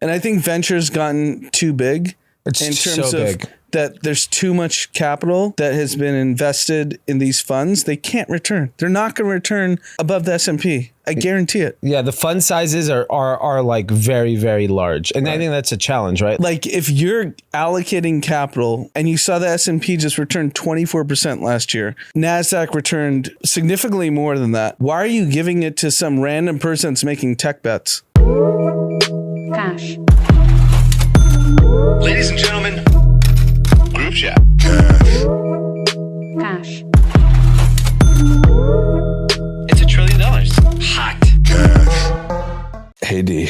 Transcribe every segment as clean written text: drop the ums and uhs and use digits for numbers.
And I think venture's gotten too big It's in terms so of big. that there's too much capital that has been invested in these funds. They can't return. They're not going to return above the S&P. I guarantee it. Yeah, the fund sizes are like very, very large. And I think that's a challenge, right? Like if you're allocating capital and you saw the S&P just return 24% last year, NASDAQ returned significantly more than that. Why are you giving it to some random person that's making tech bets? Cash. Ladies and gentlemen, group chat. Cash. It's $1 trillion. Hot. Hey, D.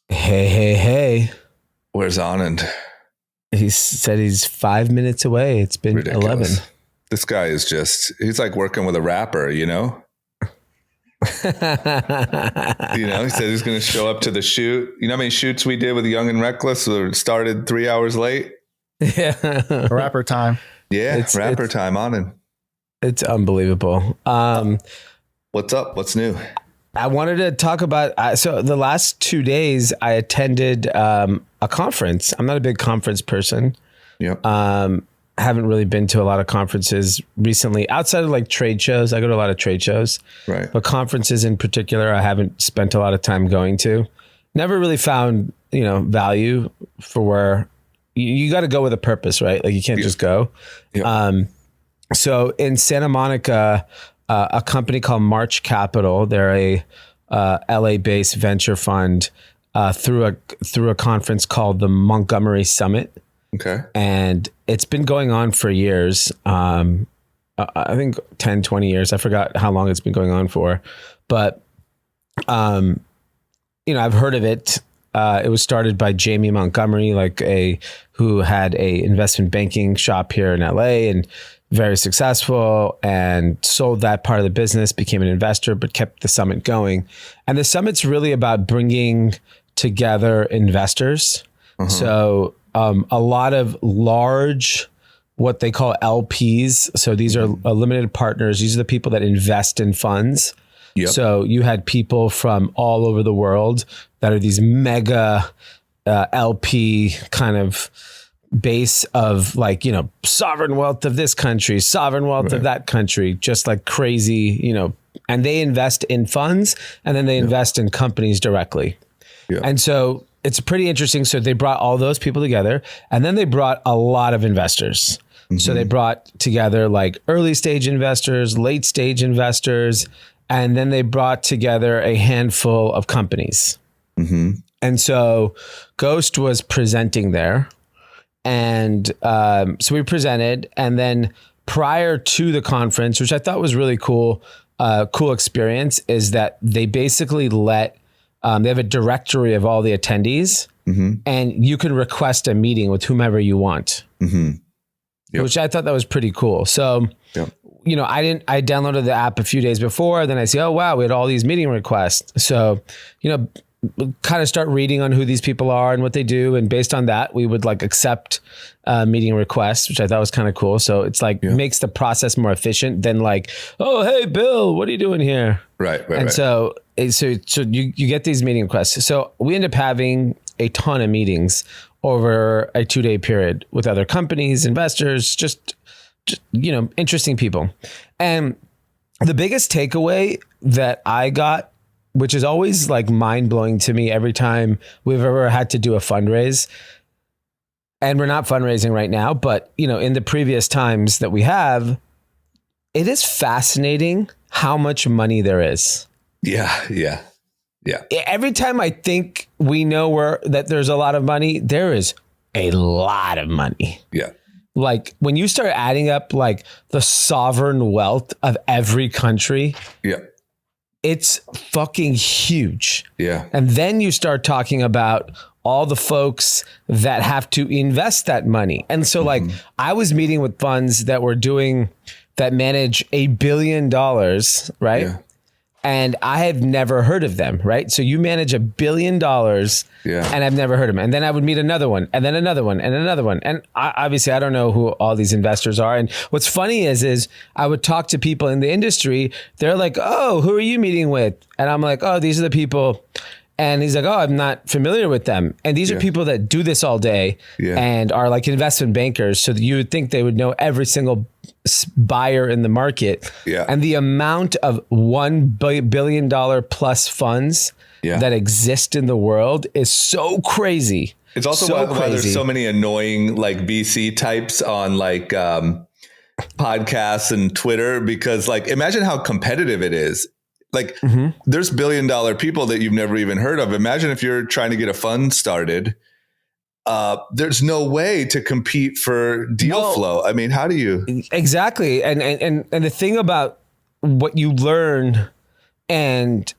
Hey. Where's Anand? He said he's 5 minutes away. It's been Ridiculous. 11. This guy is he's like working with a rapper, you know? He said he's going to show up to the shoot. You know how many shoots we did with Young and Reckless that started 3 hours late? Yeah. Rapper time. Yeah, rapper time, Anand. It's unbelievable. What's up? What's new? I wanted to talk about, so the last 2 days I attended a conference. I'm not a big conference person. Yep. Haven't really been to a lot of conferences recently outside of like trade shows. I go to a lot of trade shows, Right. but conferences in particular, I haven't spent a lot of time going to. Never really found, value for where you got to go with a purpose, right? Like you can't just go. Yeah. So in Santa Monica, a company called March Capital, they're a LA-based venture fund, through a conference called the Montgomery Summit. Okay. And it's been going on for years. I think 10, 20 years. I forgot how long it's been going on for. But, I've heard of it. It was started by Jamie Montgomery, who had a investment banking shop here in LA and very successful, and sold that part of the business, became an investor, but kept the summit going. And the summit's really about bringing together investors. So a lot of large, what they call LPs. So these are limited partners. These are the people that invest in funds. Yep. So you had people from all over the world that are these mega LP kind of base of sovereign wealth of this country, sovereign wealth of that country, just like crazy, and they invest in funds and then they invest in companies directly. Yeah. And so it's pretty interesting. So they brought all those people together and then they brought a lot of investors. So they brought together like early stage investors, late stage investors, and then they brought together a handful of companies. And so Ghost was presenting there. And so we presented, and then prior to the conference, which I thought was really cool experience, is that they basically they have a directory of all the attendees, and you can request a meeting with whomever you want, which I thought that was pretty cool. So, I downloaded the app a few days before, then I see, oh, wow, we had all these meeting requests. So, kind of start reading on who these people are and what they do. And based on that, we would accept meeting requests, which I thought was kind of cool. So it's makes the process more efficient than oh, hey, Bill, what are you doing here? Right. And so you get these meeting requests. So we end up having a ton of meetings over a 2-day period with other companies, investors, just interesting people. And the biggest takeaway that I got, which is always mind blowing to me every time we've ever had to do a fundraise, and we're not fundraising right now, but in the previous times that we have, it is fascinating how much money there is. Yeah. Every time I think we know that there's a lot of money, there is a lot of money. Yeah. When you start adding up the sovereign wealth of every country, Yeah. it's fucking huge. Yeah. And then you start talking about all the folks that have to invest that money. And so I was meeting with funds that manage $1 billion, right? Yeah. And I have never heard of them, right? So you manage $1 billion, and I've never heard of them. And then I would meet another one, and then another one, and another one. And obviously, I don't know who all these investors are. And what's funny is I would talk to people in the industry. They're like, "Oh, who are you meeting with?" And I'm like, "Oh, these are the people." And he's like, oh, I'm not familiar with them. And these are people that do this all day and are like investment bankers. So that you would think they would know every single buyer in the market. Yeah. And the amount of $1 billion plus funds that exist in the world is so crazy. It's also why there's so many annoying like VC types on like podcasts and Twitter, because like, imagine how competitive it is. Like there's $1 billion people that you've never even heard of. Imagine if you're trying to get a fund started, there's no way to compete for deal flow. I mean, how do you? Exactly. And the thing about what you learn and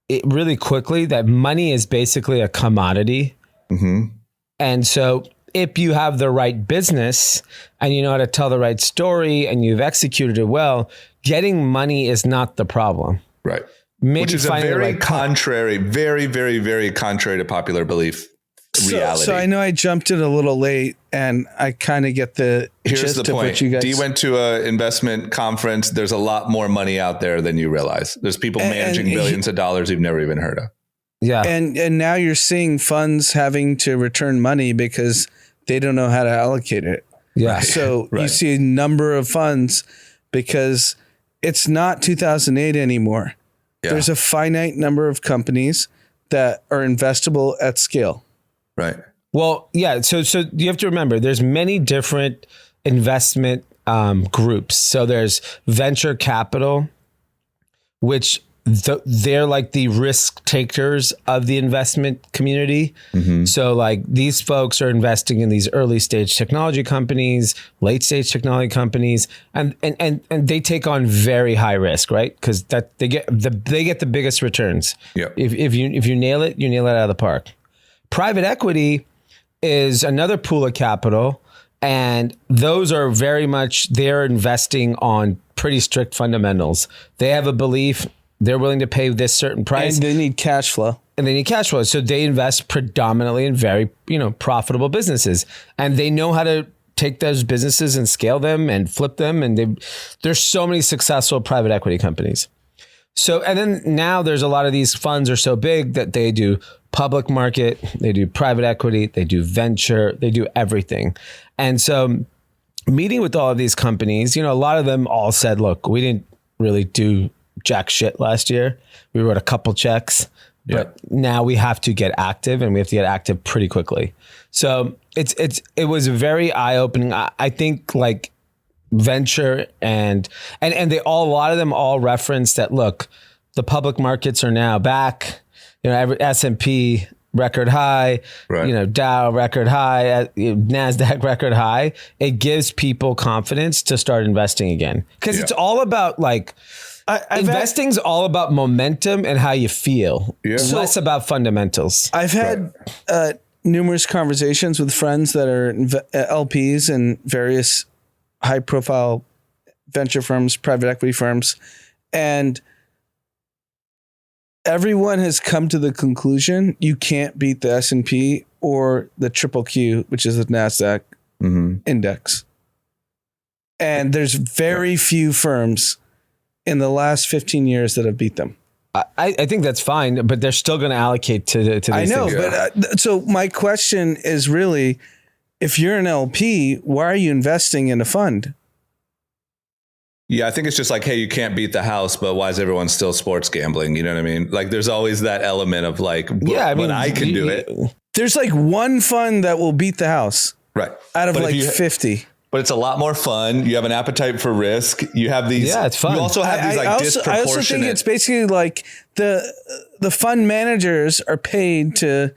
it really quickly, that money is basically a commodity. And so if you have the right business and you know how to tell the right story and you've executed it well, getting money is not the problem. Right. Maybe which is a very contrary, very, very, very contrary to popular belief reality. So I know I jumped in a little late and I kind of get the Here's the point. What you guys... Dee went to an investment conference. There's a lot more money out there than you realize. There's people managing billions of dollars you've never even heard of. Yeah. And now you're seeing funds having to return money because they don't know how to allocate it. Yeah. So you see a number of funds because it's not 2008 anymore. Yeah. There's a finite number of companies that are investable at scale. Right. Well, yeah. So you have to remember there's many different investment groups. So there's venture capital, which they're like the risk takers of the investment community. So like these folks are investing in these early stage technology companies, late stage technology companies, and they take on very high risk, right? Because that they get the biggest returns. Yeah. If you nail it, you nail it out of the park. Private equity is another pool of capital, and those are very much they're investing on pretty strict fundamentals. They have a belief. They're willing to pay this certain price. And they need cash flow. So they invest predominantly in very, profitable businesses. And they know how to take those businesses and scale them and flip them. And there's so many successful private equity companies. So, and then now there's a lot of these funds are so big that they do public market, they do private equity, they do venture, they do everything. And so meeting with all of these companies, a lot of them all said, look, we didn't really do jack shit last year. We wrote a couple checks, but now we have to get active, and we have to get active pretty quickly. So it was very eye-opening. I think like venture and they all, a lot of them all referenced that, look, the public markets are now back, every S&P record high, Dow record high, NASDAQ record high. It gives people confidence to start investing again. Cause it's all about like, investing's all about momentum and how you feel. It's less about fundamentals. I've had numerous conversations with friends that are LPs in various high profile venture firms, private equity firms, and everyone has come to the conclusion you can't beat the S&P or the triple Q, which is the NASDAQ index. And there's very few firms in the last 15 years that have beat them. I think that's fine, but they're still going to allocate to these I know, things. but so my question is really, if you're an LP, why are you investing in a fund? Yeah, I think it's just like, hey, you can't beat the house, but why is everyone still sports gambling? You know what I mean? Like there's always that element of like, but I can do it. There's like one fund that will beat the house. Right. Out of like 50. But it's a lot more fun. You have an appetite for risk. You have these. Yeah, it's fun. You also have these like disproportionate. I also think it's basically like the fund managers are paid to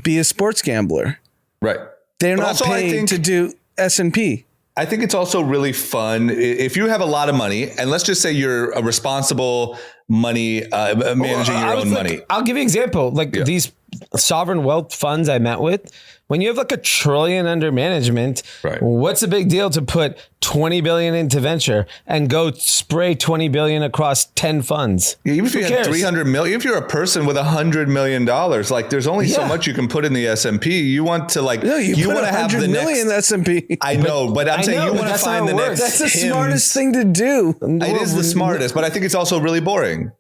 be a sports gambler. Right. They're not paid to do S&P. I think it's also really fun if you have a lot of money, and let's just say you're a responsible managing your own money. I'll give you an example. Like these sovereign wealth funds I met with, when you have like $1 trillion under management, what's the big deal to put 20 billion into venture and go spray 20 billion across 10 funds? Yeah, even if you have 300 million, if you're a person with $100 million, like there's only so much you can put in the S&P. You want to like, you want to have the million next S&P. I know, but I'm saying you want to find the next. That's the smartest thing to do. It is the smartest, but I think it's also really boring.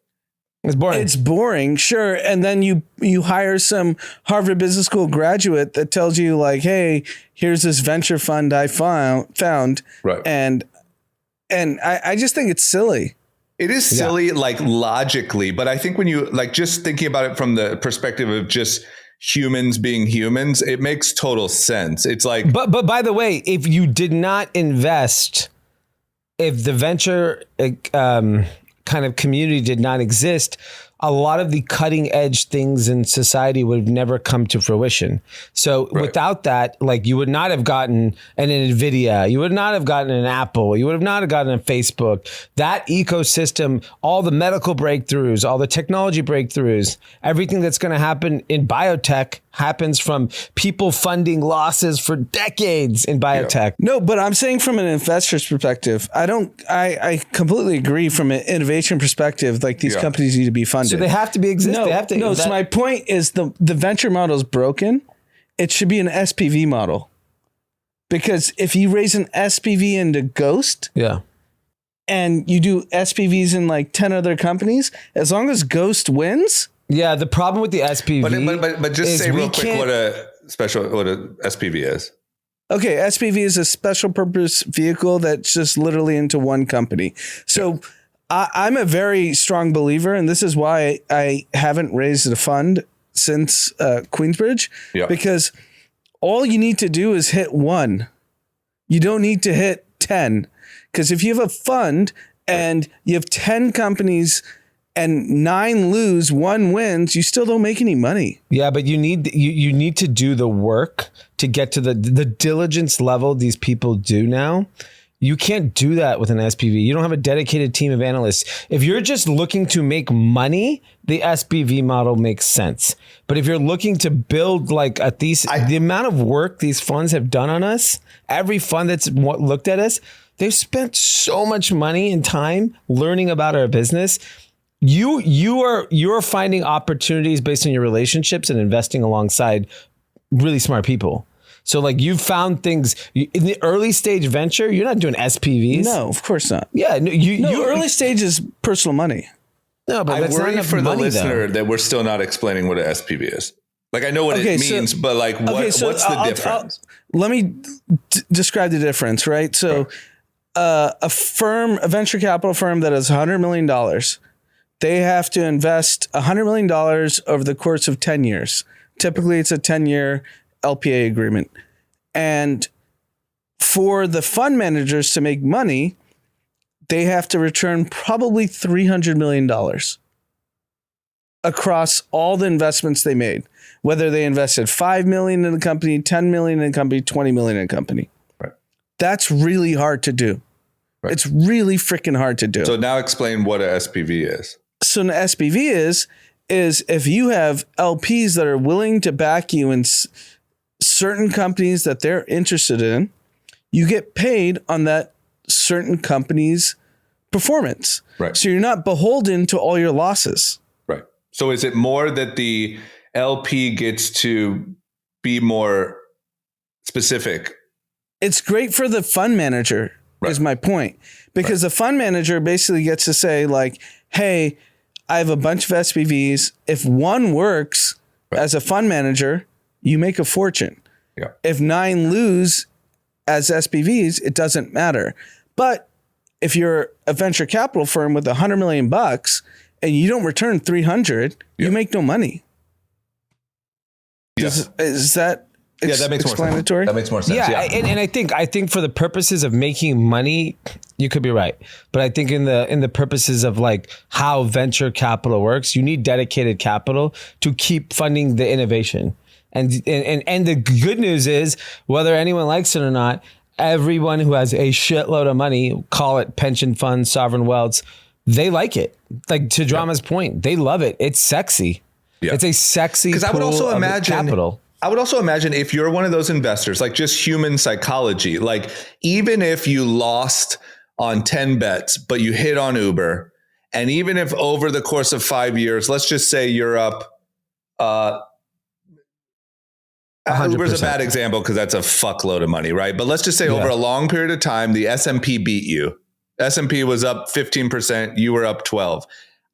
It's boring. It's boring, sure. And then you hire some Harvard Business School graduate that tells you like, hey, here's this venture fund I found. Right. And I just think it's silly. It is silly, like logically, but I think when you like just thinking about it from the perspective of just humans being humans, it makes total sense. It's like, but by the way, if you did not invest, if the venture kind of community did not exist, a lot of the cutting edge things in society would have never come to fruition. So without that, like you would not have gotten an Nvidia, you would not have gotten an Apple, you would have not have gotten a Facebook. That ecosystem, all the medical breakthroughs, all the technology breakthroughs, everything that's going to happen in biotech happens from people funding losses for decades in biotech. No, but I'm saying from an investor's perspective, I completely agree from an innovation perspective, like these companies need to be funded. So they have to be existing. So my point is the venture model is broken. It should be an SPV model. Because if you raise an SPV into Ghost and you do SPVs in like 10 other companies, as long as Ghost wins. Yeah, the problem with the SPV. But just say real quick what a SPV is. Okay, SPV is a special purpose vehicle that's just literally into one company. So I'm a very strong believer, and this is why I haven't raised a fund since Queensbridge, because all you need to do is hit 1. You don't need to hit 10, because if you have a fund and you have 10 companies and 9 lose, 1 wins, you still don't make any money. Yeah, but you need to do the work to get to the diligence level these people do now. You can't do that with an SPV. You don't have a dedicated team of analysts. If you're just looking to make money, the SPV model makes sense. But if you're looking to build like a thesis, the amount of work these funds have done on us, every fund that's looked at us, they've spent so much money and time learning about our business. You're finding opportunities based on your relationships and investing alongside really smart people. So like you found things in the early stage venture, you're not doing SPVs. No, of course not. Yeah. No, early stage is personal money. No, but I that's worry not for the money, listener though. that we're still not explaining what an SPV is. Like I know what it means, but like what's the difference? Let me describe the difference, right? So a venture capital firm that has $100 million, they have to invest $100 million over the course of 10 years. Typically, it's a 10-year LPA agreement. And for the fund managers to make money, they have to return probably $300 million across all the investments they made, whether they invested $5 million in a company, $10 million in a company, $20 million in a company. Right. That's really hard to do. Right. It's really freaking hard to do. So now explain what a SPV is. So an SPV is if you have LPs that are willing to back you in certain companies that they're interested in, you get paid on that certain company's performance. Right. So you're not beholden to all your losses. Right. So is it more that the LP gets to be more specific? It's great for the fund manager, is my point. Because the fund manager basically gets to say like, hey, I have a bunch of SPVs. If one works as a fund manager, you make a fortune. Yeah. If 9 lose as SPVs, it doesn't matter. But if you're a venture capital firm with $100 million and you don't return 300, you make no money. Yes. Is that that makes explanatory? More sense. That makes more sense. Yeah. And I think for the purposes of making money, you could be right. But I think in the purposes of like how venture capital works, you need dedicated capital to keep funding the innovation. And the good news is, whether anyone likes it or not, everyone who has a shitload of money, call it pension funds, sovereign wealths, they like it. Like to Drama's point, they love it. It's sexy. Yeah. It's a sexy pool I would also imagine capital. I would also imagine if you're one of those investors, like just human psychology, like even if you lost on 10 bets, but you hit on Uber, and even if over the course of 5 years, let's just say you're up, Uber's a bad example because that's a fuckload of money, right? But let's just say over a long period of time, the S&P beat you. S&P was up 15%, you were up 12.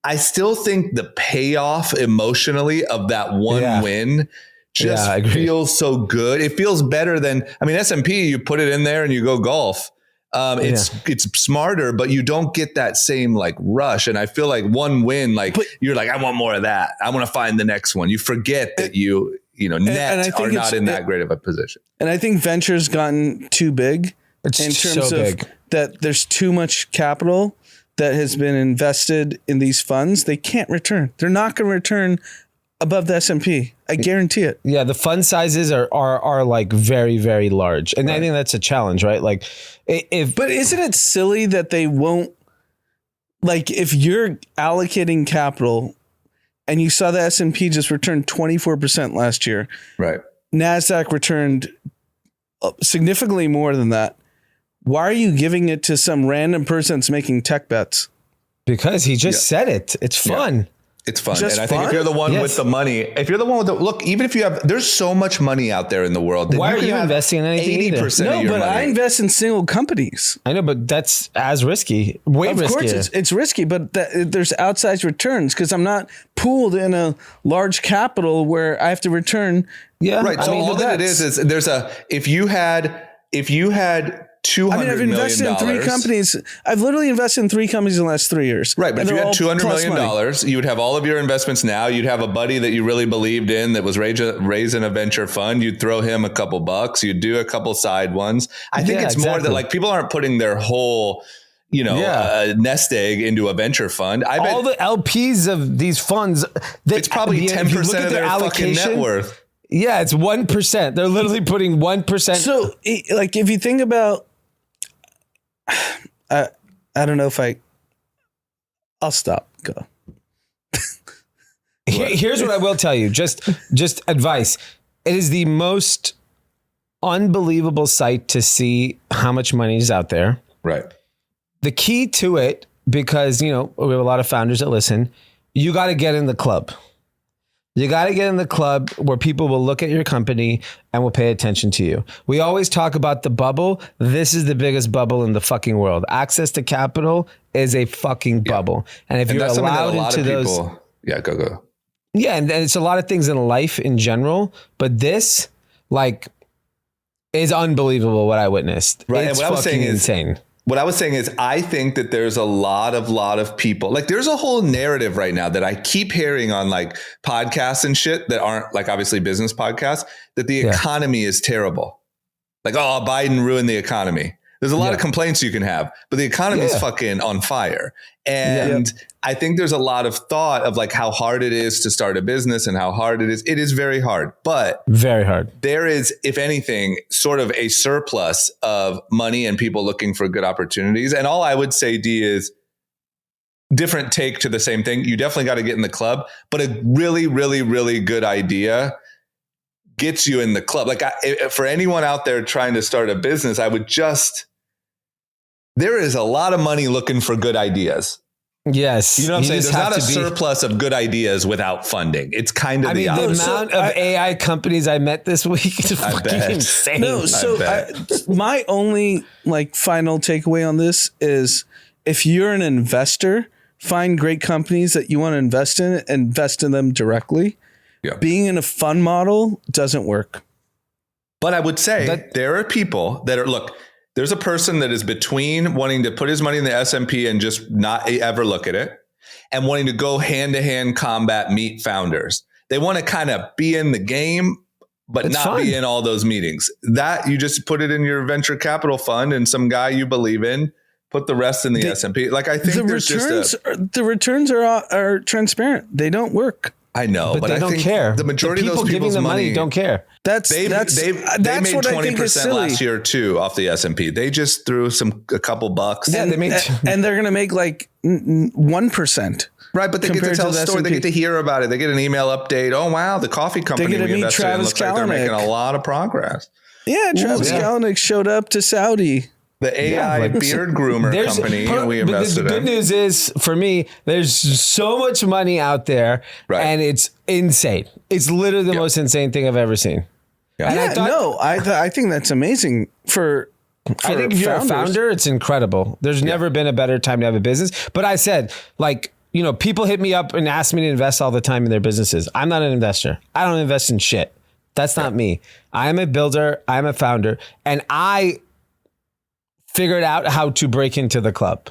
I still think the payoff emotionally of that one win just feels so good. It feels better than, I mean, S&P, you put it in there and you go golf. It's smarter, but you don't get that same like rush. And I feel like one win, like you're like, I want more of that. I want to find the next one. You forget that net are not in that great of a position. And I think venture's gotten too big in terms of that there's too much capital that has been invested in these funds. They can't return. They're not going to return above the S&P. I guarantee it. Yeah, the fund sizes are like very, very large. And I think that's a challenge, right? Like but isn't it silly that they won't, like if you're allocating capital and you saw the S&P just returned 24% last year. Right. NASDAQ returned significantly more than that. Why are you giving it to some random person that's making tech bets? Because he just said it. It's fun. Yeah. It's fun. Just and I think if you're the one with the money, if you're the one with the, look, even if you have, there's so much money out there in the world. That why are you investing in anything 80% No, of your but money. I invest in single companies. I know, but that's as risky. Way riskier. Of course, it's risky, but there's outsized returns because I'm not pooled in a large capital where I have to return. Yeah. Right. So all that it is there's if you had $200 I've invested in 3 companies. I've literally invested in 3 companies in the last 3 years. Right. But if you had $200 million, money. you would have all of your investments now. You'd have a buddy that you really believed in that was raising a venture fund. You'd throw him a couple bucks. You'd do a couple side ones. I think it's more that like people aren't putting their whole, nest egg into a venture fund. All the LPs of these funds, it's probably 10% of their fucking net worth. Yeah, it's 1%. They're literally putting 1%. So like if you think about, I don't know if I'll stop. Go. Here's what I will tell you. Just advice. It is the most unbelievable sight to see how much money is out there. Right. The key to it, because, we have a lot of founders that listen, you got to get in the club. You got to get in the club where people will look at your company and will pay attention to you. We always talk about the bubble. This is the biggest bubble in the fucking world. Access to capital is a fucking bubble. And if you're allowed into those... Yeah, go. Yeah, and it's a lot of things in life in general, but this, is unbelievable what I witnessed. Right, It's and what I was saying is insane. What I was saying is I think that there's a lot of people, like there's a whole narrative right now that I keep hearing on like podcasts and shit that aren't like obviously business podcasts, that the economy is terrible. Like, oh, Biden ruined the economy. There's a lot of complaints you can have, but the economy is fucking on fire. And I think there's a lot of thought of like how hard it is to start a business and how hard it is. It is very hard, but very hard. There is, if anything, sort of a surplus of money and people looking for good opportunities. And all I would say, Dee, is different take to the same thing. You definitely got to get in the club, but a really, really, really good idea gets you in the club. Like for anyone out there trying to start a business, I would there is a lot of money looking for good ideas. Yes. You know what I'm saying? There's not a surplus of good ideas without funding. It's kind of the opposite. The amount of AI companies I met this week is fucking insane. No, so my only final takeaway on this is if you're an investor, find great companies that you want to invest in them directly. Yeah. Being in a fund model doesn't work. But I would say there are people that are, look, there's a person that is between wanting to put his money in the S&P and just not ever look at it and wanting to go hand-to-hand combat meet founders. They want to kind of be in the game, but not be in all those meetings. That you just put it in your venture capital fund and some guy you believe in, put the rest in the S&P. Like I think the returns are transparent. They don't work. I know, but they don't care. The majority of those people's giving the money don't care. They made 20% last year too off the S&P. They just threw a couple bucks. Yeah, and they're going to make 1%. Right, but they get to tell the story. They get to hear about it. They get an email update. Oh wow, the coffee company we invested in looks like they're making a lot of progress. Yeah, Travis Kalanick showed up to Saudi. The AI beard groomer company we invested in. The good news is, for me, there's so much money out there, and it's insane. It's literally the most insane thing I've ever seen. Yeah, I think that's amazing for I think if you're a founder, it's incredible. There's never been a better time to have a business. But I said, people hit me up and ask me to invest all the time in their businesses. I'm not an investor. I don't invest in shit. That's not me. I am a builder. I'm a founder. And I figured out how to break into the club.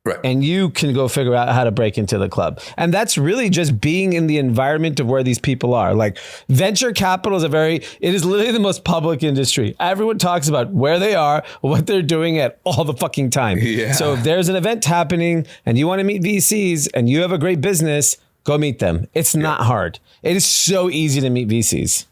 Right. And you can go figure out how to break into the club. And that's really just being in the environment of where these people are. Like venture capital is it is literally the most public industry. Everyone talks about where they are, what they're doing at all the fucking time. Yeah. So if there's an event happening and you want to meet VCs and you have a great business, go meet them. It's not hard. It is so easy to meet VCs.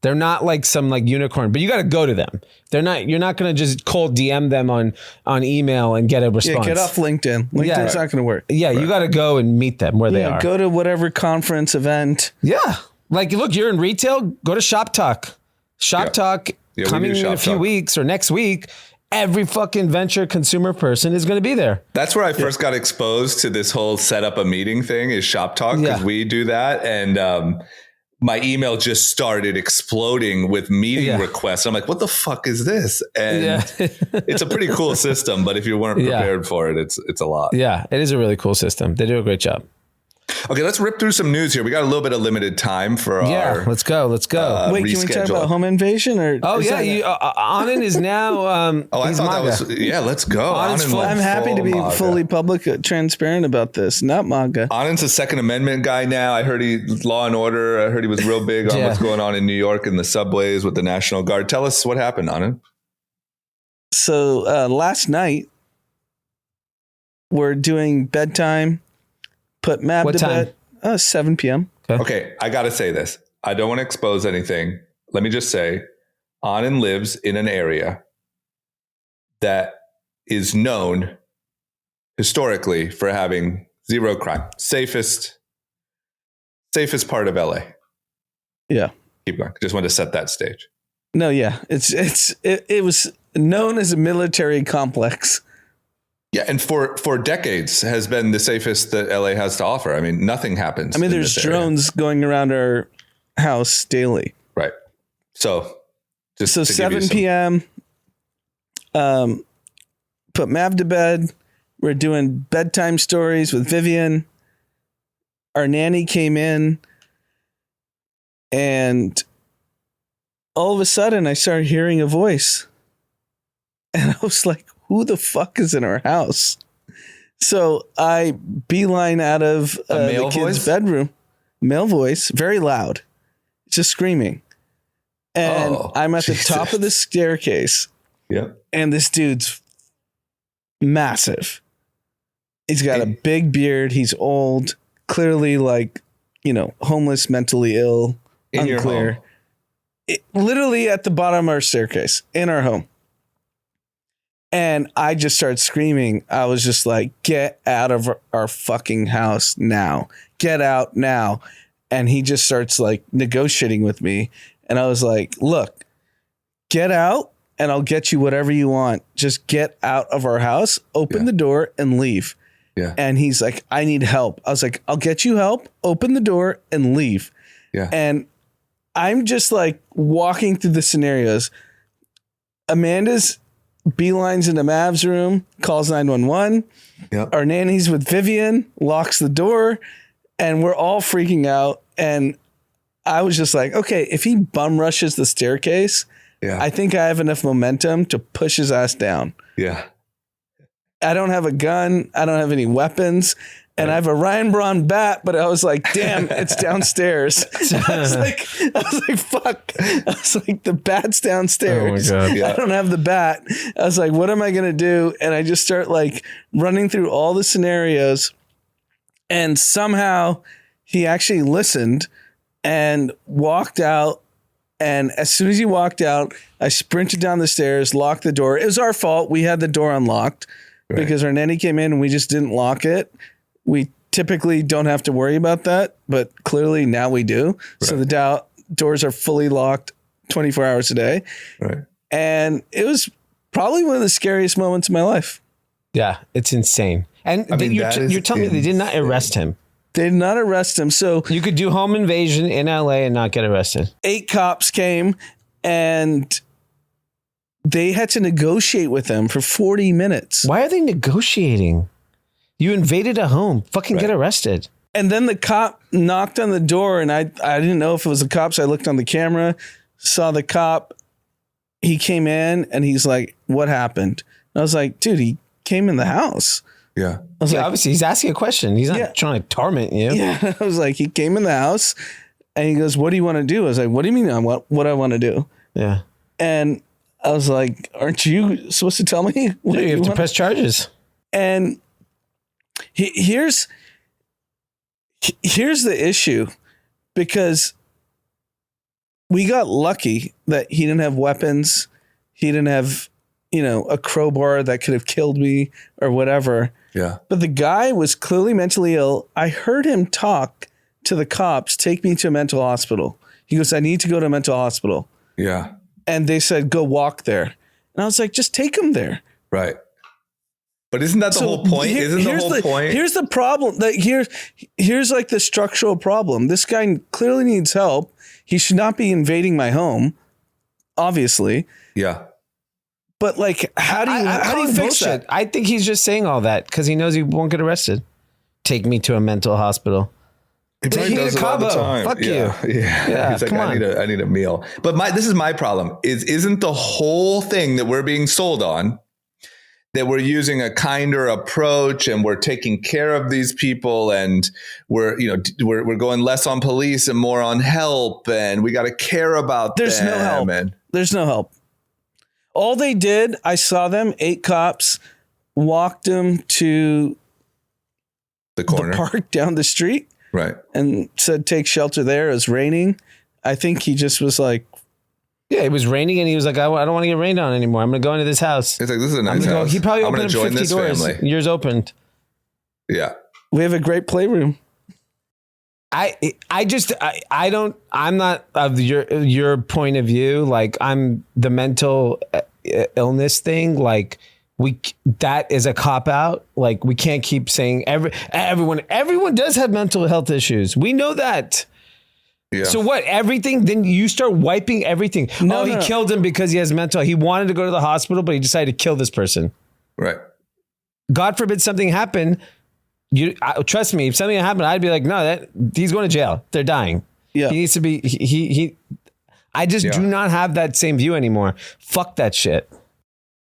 They're not like some like unicorn, but you got to go to them. You're not going to just cold DM them on email and get a response. Yeah, get off LinkedIn. LinkedIn's not going to work. Yeah, you got to go and meet them where they are. Go to whatever conference event. Yeah. Like, look, you're in retail, go to Shop Talk. Shop Talk coming in a few weeks or next week. Every fucking venture consumer person is going to be there. That's where I first got exposed to this whole set up a meeting thing is Shop Talk, because we do that. And, my email just started exploding with meeting requests. I'm like, what the fuck is this? And it's a pretty cool system, but if you weren't prepared for it, it's a lot. Yeah, it is a really cool system. They do a great job. Okay, let's rip through some news here. We got a little bit of limited time for our... let's go. Wait, can we talk about home invasion? Anand is now... I thought MAGA. that was... Yeah, let's go. I'm happy to be fully public, transparent about this. Not MAGA. Anand's a Second Amendment guy now. I heard Law and Order. I heard he was real big on what's going on in New York in the subways with the National Guard. Tell us what happened, Anand. So last night, we're doing bedtime. Put Mab to bed. 7 p.m. Okay, I got to say this. I don't want to expose anything. Let me just say, Anand lives in an area that is known historically for having zero crime. Safest part of LA. Yeah. Keep going. Just wanted to set that stage. No, yeah. It was known as a military complex. Yeah, and for decades has been the safest that LA has to offer. I mean, nothing happens. I mean, there's drones going around our house daily. Right. So 7 p.m. Put Mav to bed. We're doing bedtime stories with Vivian. Our nanny came in, and all of a sudden I started hearing a voice. And I was like, who the fuck is in our house? So I beeline out of the kid's bedroom. Male voice, very loud, just screaming. And I'm at the top of the staircase. Yeah. And this dude's massive. He's got a big beard. He's old, clearly homeless, mentally ill, in unclear. Your home. Literally at the bottom of our staircase in our home. And I just started screaming. I was just like, get out of our fucking house now. Get out now. And he just starts negotiating with me. And I was like, look, get out and I'll get you whatever you want. Just get out of our house, open the door and leave. Yeah. And he's like, I need help. I was like, I'll get you help, open the door and leave. Yeah. And I'm just walking through the scenarios. Amanda's beelines into Mav's room, calls 911. Yep. Our nanny's with Vivian, locks the door, and we're all freaking out. And I was just like, okay, if he bum rushes the staircase, I think I have enough momentum to push his ass down. Yeah. I don't have a gun. I don't have any weapons. And I have a Ryan Braun bat, but I was like, damn, it's downstairs. I was like, fuck. I was like, the bat's downstairs. Oh my God. I don't have the bat. I was like, what am I going to do? And I just start running through all the scenarios. And somehow he actually listened and walked out. And as soon as he walked out, I sprinted down the stairs, locked the door. It was our fault. We had the door unlocked because our nanny came in and we just didn't lock it. We typically don't have to worry about that, but clearly now we do. Right. So the doors are fully locked 24 hours a day. Right. And it was probably one of the scariest moments of my life. Yeah, it's insane. And you're telling me they did not arrest him. They did not arrest him. So you could do home invasion in LA and not get arrested. 8 cops came and they had to negotiate with him for 40 minutes. Why are they negotiating? You invaded a home. Fucking get arrested. And then the cop knocked on the door, and I didn't know if it was the cops. I looked on the camera, saw the cop. He came in, and he's like, "What happened?" And I was like, "Dude, he came in the house." Yeah. I was like, Obviously, he's asking a question. He's not trying to torment you. Yeah. I was like, he came in the house, and he goes, "What do you want to do?" I was like, "What do you mean what I want to do?" Yeah. And I was like, "Aren't you supposed to tell me?" What You have to press charges. And here's the issue, because we got lucky that he didn't have weapons. He didn't have, a crowbar that could have killed me or whatever. Yeah. But the guy was clearly mentally ill. I heard him talk to the cops, "Take me to a mental hospital." He goes, "I need to go to a mental hospital." Yeah. And they said, "Go walk there." And I was like, just take him there. Right. But isn't that the whole point? Isn't the whole point? Here's the problem. Here's like the structural problem. This guy clearly needs help. He should not be invading my home, obviously. Yeah. But like, how do you fix that? I think he's just saying all that because he knows he won't get arrested. Take me to a mental hospital. He probably does it all the time. Fuck you. Yeah. He's like, I need a meal. But this is my problem. Isn't the whole thing that we're being sold on, that we're using a kinder approach and we're taking care of these people and we're going less on police and more on help and we got to care about them. There's no help. There's no help. All they did, I saw them, 8 cops, walked him to the corner, the park down the street. Right. And said, "Take shelter there." It was raining. I think he just was like, yeah, it was raining and he was like, I don't want to get rained on anymore. I'm going to go into this house. It's like, this is a nice house. He probably opened 50 doors. Family. Yours opened. Yeah. We have a great playroom. I'm not of your point of view. Like, I'm the mental illness thing. Like, that is a cop out. Like, we can't keep saying everyone does have mental health issues. We know that. Yeah. So what? Everything? Then you start wiping everything. He killed him because he has mental. He wanted to go to the hospital, but he decided to kill this person. Right. God forbid something happened. Trust me, if something happened, I'd be like, no, he's going to jail. They're dying. Yeah. He needs to be. I just do not have that same view anymore. Fuck that shit.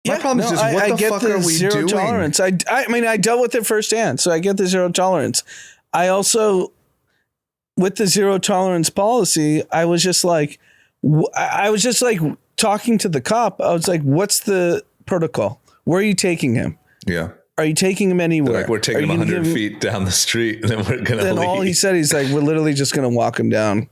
My problem is just what the fuck are we zero doing? Tolerance. I mean, I dealt with it firsthand, so I get the zero tolerance. I also, with the zero tolerance policy, I was just like talking to the cop. I was like, "What's the protocol? Where are you taking him? Yeah. Are you taking him anywhere? Like, we're taking him 100 feet down the street, and then we're gonna leave." All he said, he's like, "We're literally just gonna walk him down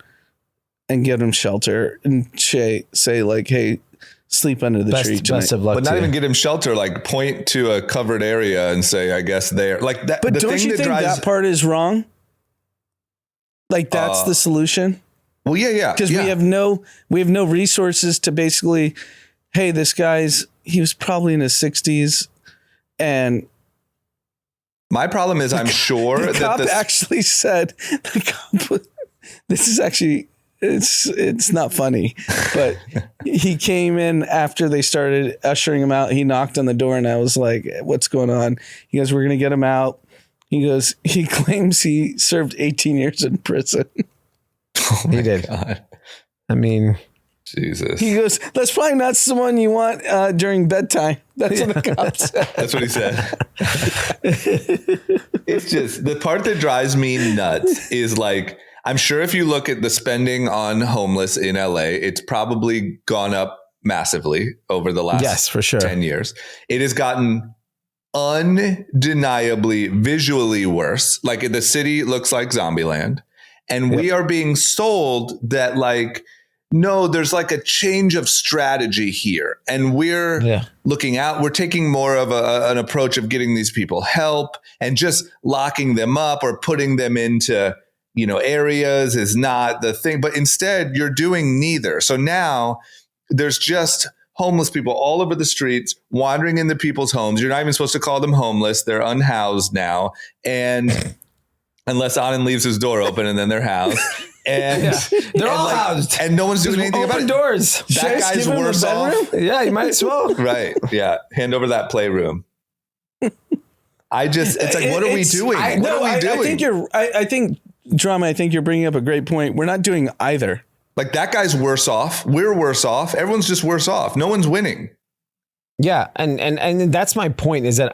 and get him shelter and say like, hey, sleep under the tree tonight." Best of luck. But not even get him shelter. Like, point to a covered area and say, "I guess there." Like that. But don't you think that part is wrong? Like, that's the solution. Well, yeah. Because we have no resources to basically, hey, this he was probably in his 60s, and my problem is, I'm sure the cop actually said, this is actually, it's not funny, but he came in after they started ushering him out. He knocked on the door and I was like, "What's going on?" He goes, "We're going to get him out." He goes, he claims he served 18 years in prison. Oh my God. I mean, Jesus. He goes, "That's probably not someone you want during bedtime." That's what the cop said. That's what he said. It's just, the part that drives me nuts is like, I'm sure if you look at the spending on homeless in LA, it's probably gone up massively over the last 10 years. It has gotten undeniably visually worse. Like, the city looks like Zombieland. And we are being sold that, like, no, there's like a change of strategy here. And we're looking out. We're taking more of an approach of getting these people help, and just locking them up or putting them into, areas is not the thing. But instead, you're doing neither. So now there's just homeless people all over the streets, wandering into people's homes. You're not even supposed to call them homeless. They're unhoused now. And unless Anand leaves his door open, and then they're housed. And they're all housed. And no one's doing anything about it. Doors. That guy's worse off. Yeah, you might as well. Right. Yeah. Hand over that playroom. it's like, what are we doing? What are we doing? I think Drama, I think you're bringing up a great point. We're not doing either. Like that guy's worse off. We're worse off. Everyone's just worse off. No one's winning. Yeah. And that's my point is that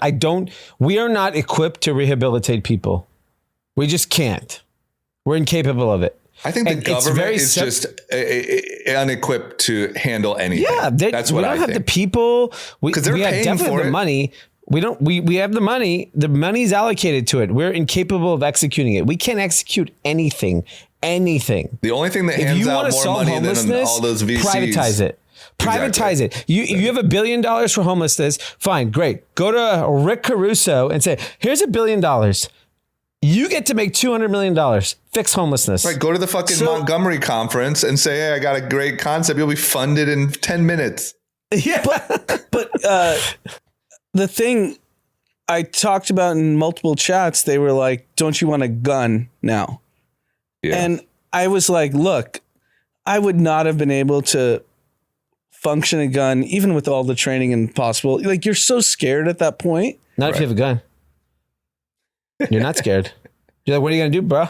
we are not equipped to rehabilitate people. We just can't. We're incapable of it. I think the government is just unequipped to handle anything. Yeah, that's what I think. We don't have the people. We have definitely the money. We have the money. The money's allocated to it. We're incapable of executing it. We can't execute anything. The only thing that hands out more money than all those VCs. Privatize it. Privatize it. You have $1 billion for homelessness. Fine, great. Go to Rick Caruso and say, here's $1 billion. You get to make $200 million. Fix homelessness. Right. Go to the fucking Montgomery conference and say, hey, I got a great concept. You'll be funded in 10 minutes. Yeah. But the thing I talked about in multiple chats, they were like, don't you want a gun now? Yeah. And I was like, look, I would not have been able to function a gun, even with all the training and possible. Like, you're so scared at that point. Not if you have a gun. You're not scared. You're like, what are you going to do, bro?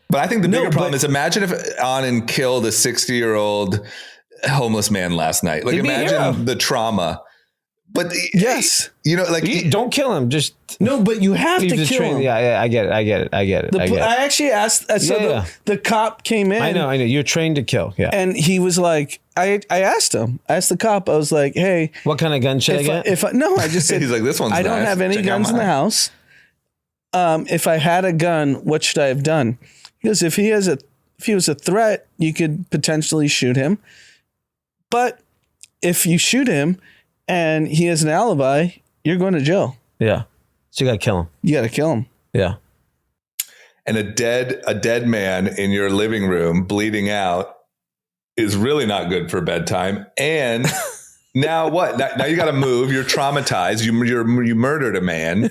But I think the bigger problem is, imagine if Anand killed a 60-year-old homeless man last night. Like, imagine the trauma. But yes, like don't kill him. Just but you have to kill him. Yeah, I get it. I actually asked. The cop came in. I know. You're trained to kill. Yeah. And he was like, I asked the cop. I was like, hey, what kind of gun should I get? I just said, he's like, this one's I don't have any guns in the house. If I had a gun, what should I have done? Because if he was a threat, you could potentially shoot him. But if you shoot him and he has an alibi, you're going to jail. Yeah. So you got to kill him. You got to kill him. Yeah. And a dead man in your living room bleeding out is really not good for bedtime. And now what? Now you got to move. You're traumatized. You murdered a man.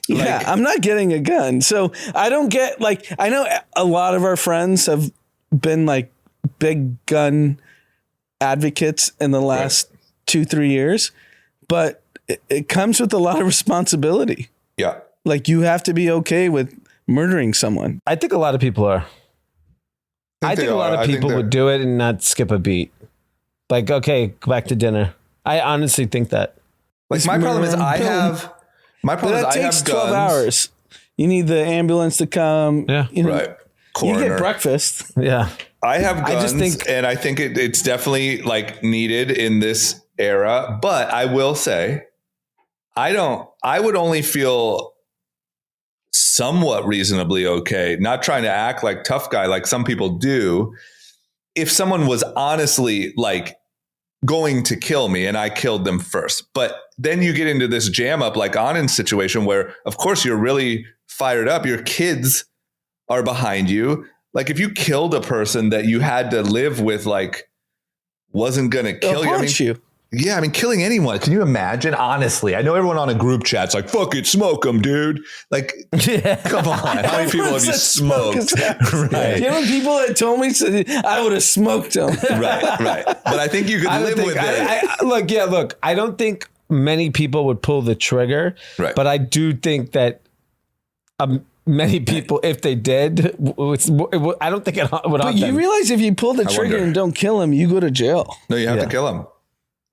Yeah, I'm not getting a gun. So I don't get, like, I know a lot of our friends have been like big gun advocates in the last 2-3 years, but it comes with a lot of responsibility. Yeah. Like, you have to be okay with murdering someone. I think a lot of people are. I think a lot of people would do it and not skip a beat. Like, okay, go back to dinner. I honestly think that. Like, my problem is I have 12 hours. You need the ambulance to come. Yeah. Right. Coroner. You get breakfast. Yeah. I have guns, and I think it's definitely like needed in this era. But I will say, I would only feel somewhat reasonably okay, not trying to act like tough guy like some people do, if someone was honestly like going to kill me and I killed them first. But then you get into this jam up like Anand's situation where, of course, you're really fired up. Your kids are behind you. Like, if you killed a person that you had to live with, like, wasn't going to kill you. Yeah, I mean, killing anyone. Can you imagine? Honestly, I know everyone on a group chat's like, fuck it, smoke them, dude. Like, come on. How many people have you smoked? Right. You know, people that told me I would have smoked them. Right. But I think you could live with it. Look, I don't think many people would pull the trigger. Right. But I do think that many people, if they did, I don't think it would. But you realize if you pull the trigger and don't kill him, you go to jail. No, you have to kill him.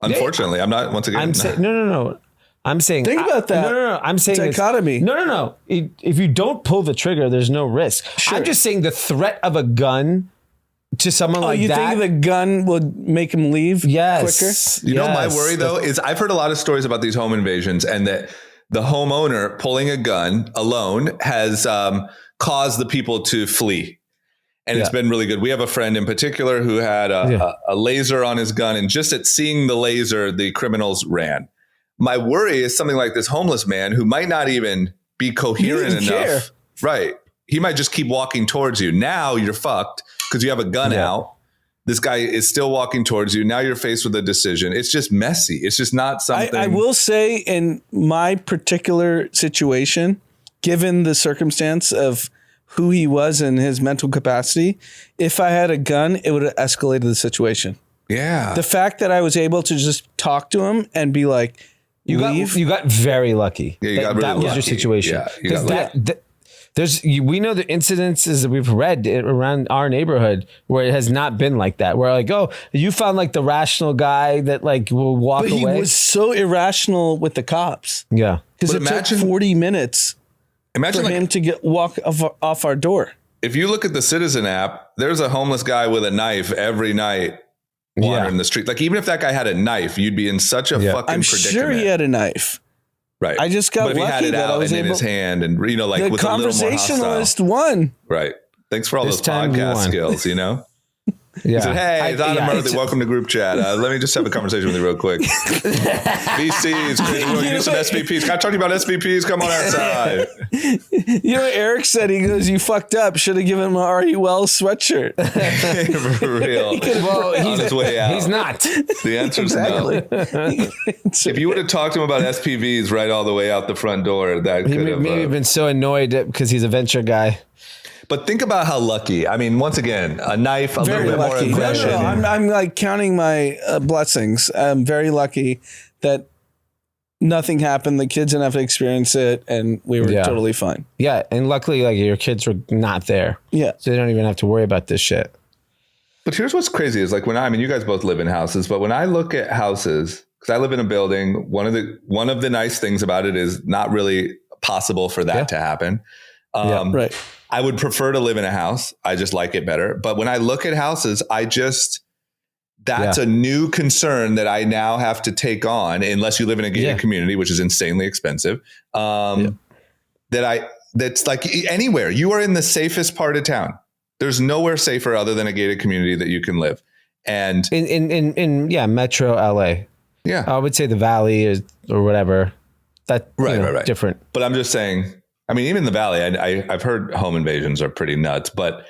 Unfortunately, I'm not. Once again, I'm saying no. I'm saying think about that. No. I'm saying dichotomy. No. If you don't pull the trigger, there's no risk. Sure. I'm just saying the threat of a gun to someone like that. You think the gun would make him leave quicker? You know, my worry though is I've heard a lot of stories about these home invasions, and that the homeowner pulling a gun alone has caused the people to flee. And it's been really good. We have a friend in particular who had a laser on his gun, and just at seeing the laser, the criminals ran. My worry is something like this homeless man who might not even be coherent enough. Care. Right. He might just keep walking towards you. Now you're fucked because you have a gun out. This guy is still walking towards you. Now you're faced with a decision. It's just messy. It's just not something. I will say, in my particular situation, given the circumstance of who he was and his mental capacity, if I had a gun, it would have escalated the situation. Yeah. The fact that I was able to just talk to him and be like, You got very lucky. Yeah, you got really that was lucky. your situation. Yeah, you got lucky. We know the incidences that we've read around our neighborhood where it has not been like that. Where like, oh, you found like the rational guy that like will walk away. But he was so irrational with the cops. Yeah, because it took 40 minutes. Imagine for him to walk off our door. If you look at the Citizen app, there's a homeless guy with a knife every night wandering the street. Like even if that guy had a knife, you'd be in such a fucking predicament. Sure he had a knife. Right. I just got lucky he had it that out I was in his hand and like the was a little more conversationalist hostile. won. Right. Thanks for all those podcast skills, Yeah. He said, hey, it's Anand Murthy. Welcome to group chat. Let me just have a conversation with you real quick. VCs, crazy. Do some SVPs. Can I talk to you about SVPs? Come on outside. You know what Eric said? He goes, you fucked up. Should have given him an Are You Well sweatshirt. For real. Well, on his way out. He's not. The answer is no. If you would have talked to him about SPVs right all the way out the front door, that could have maybe been so annoyed because he's a venture guy. But think about how lucky. I mean, once again, a knife, a little bit more aggression. No, I'm like counting my blessings. I'm very lucky that nothing happened. The kids didn't have to experience it, and we were totally fine. Yeah, and luckily, like your kids were not there. Yeah, so they don't even have to worry about this shit. But here's what's crazy is like you guys both live in houses, but when I look at houses, because I live in a building, one of the nice things about it is not really possible for that to happen. Right. I would prefer to live in a house. I just like it better. But when I look at houses, that's a new concern that I now have to take on, unless you live in a gated community, which is insanely expensive. That's like anywhere. You are in the safest part of town. There's nowhere safer other than a gated community that you can live. And in Metro LA. Yeah. I would say the Valley or whatever. That right. Different. But I'm just saying, I mean, even in the Valley, I've heard home invasions are pretty nuts, but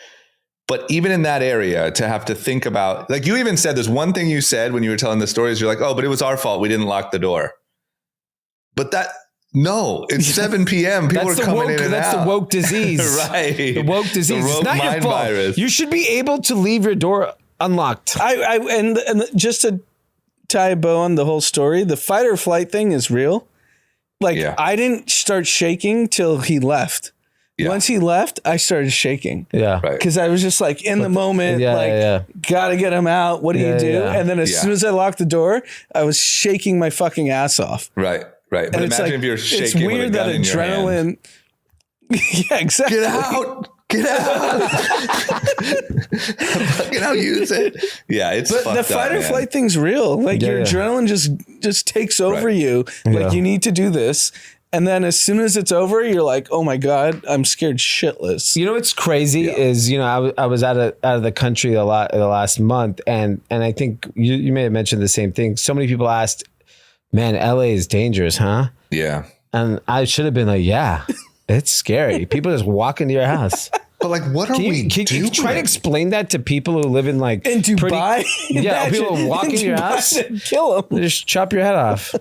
even in that area to have to think about, like you even said, there's one thing you said when you were telling the stories, you're like, oh, but it was our fault. We didn't lock the door. But it's 7 p.m. People are coming in and out. That's the woke disease. Right. The woke disease. It's not your fault. Virus. You should be able to leave your door unlocked. And just to tie a bow on the whole story, the fight or flight thing is real. I didn't start shaking till he left. Yeah. Once he left, I started shaking. Yeah. Because I was just like in the moment, gotta get him out. What do you do? Yeah. And then as soon as I locked the door, I was shaking my fucking ass off. But and imagine if you're shaking it's weird with a gun that in your hand. Yeah, exactly. Get out. Fucking I'll use it. Yeah, it's but the fight or flight thing's real. Like your adrenaline just takes over you. Like you need to do this. And then as soon as it's over, you're like, oh my God, I'm scared shitless. You know what's crazy is, I was out of the country a lot in the last month. And I think you may have mentioned the same thing. So many people asked, man, LA is dangerous, huh? Yeah. And I should have been like, yeah. It's scary. People just walk into your house. But like, what are we doing? Can you try to explain that to people who live in like in Dubai? People walk into your house and kill them. Just chop your head off.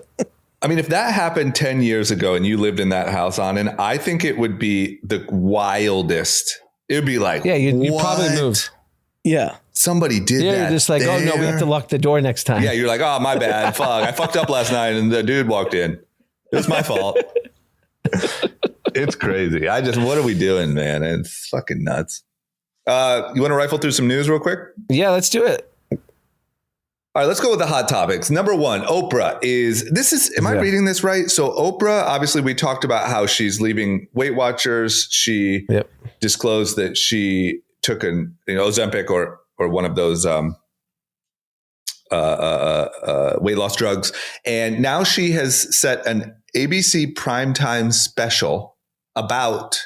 I mean, if that happened 10 years ago and you lived in that house, Anand, I think it would be the wildest. It would be like, you'd probably move. Yeah. Somebody did that. Yeah, you're just like, oh no, we have to lock the door next time. Yeah, you're like, oh, my bad. Fuck. I fucked up last night and the dude walked in. It's my fault. It's crazy. What are we doing, man? It's fucking nuts. You want to rifle through some news real quick? Yeah, let's do it. All right, let's go with the hot topics. Number one, Oprah am I reading this right? So Oprah, obviously we talked about how she's leaving Weight Watchers. She disclosed that she took an Ozempic or one of those weight loss drugs. And now she has set an ABC primetime special about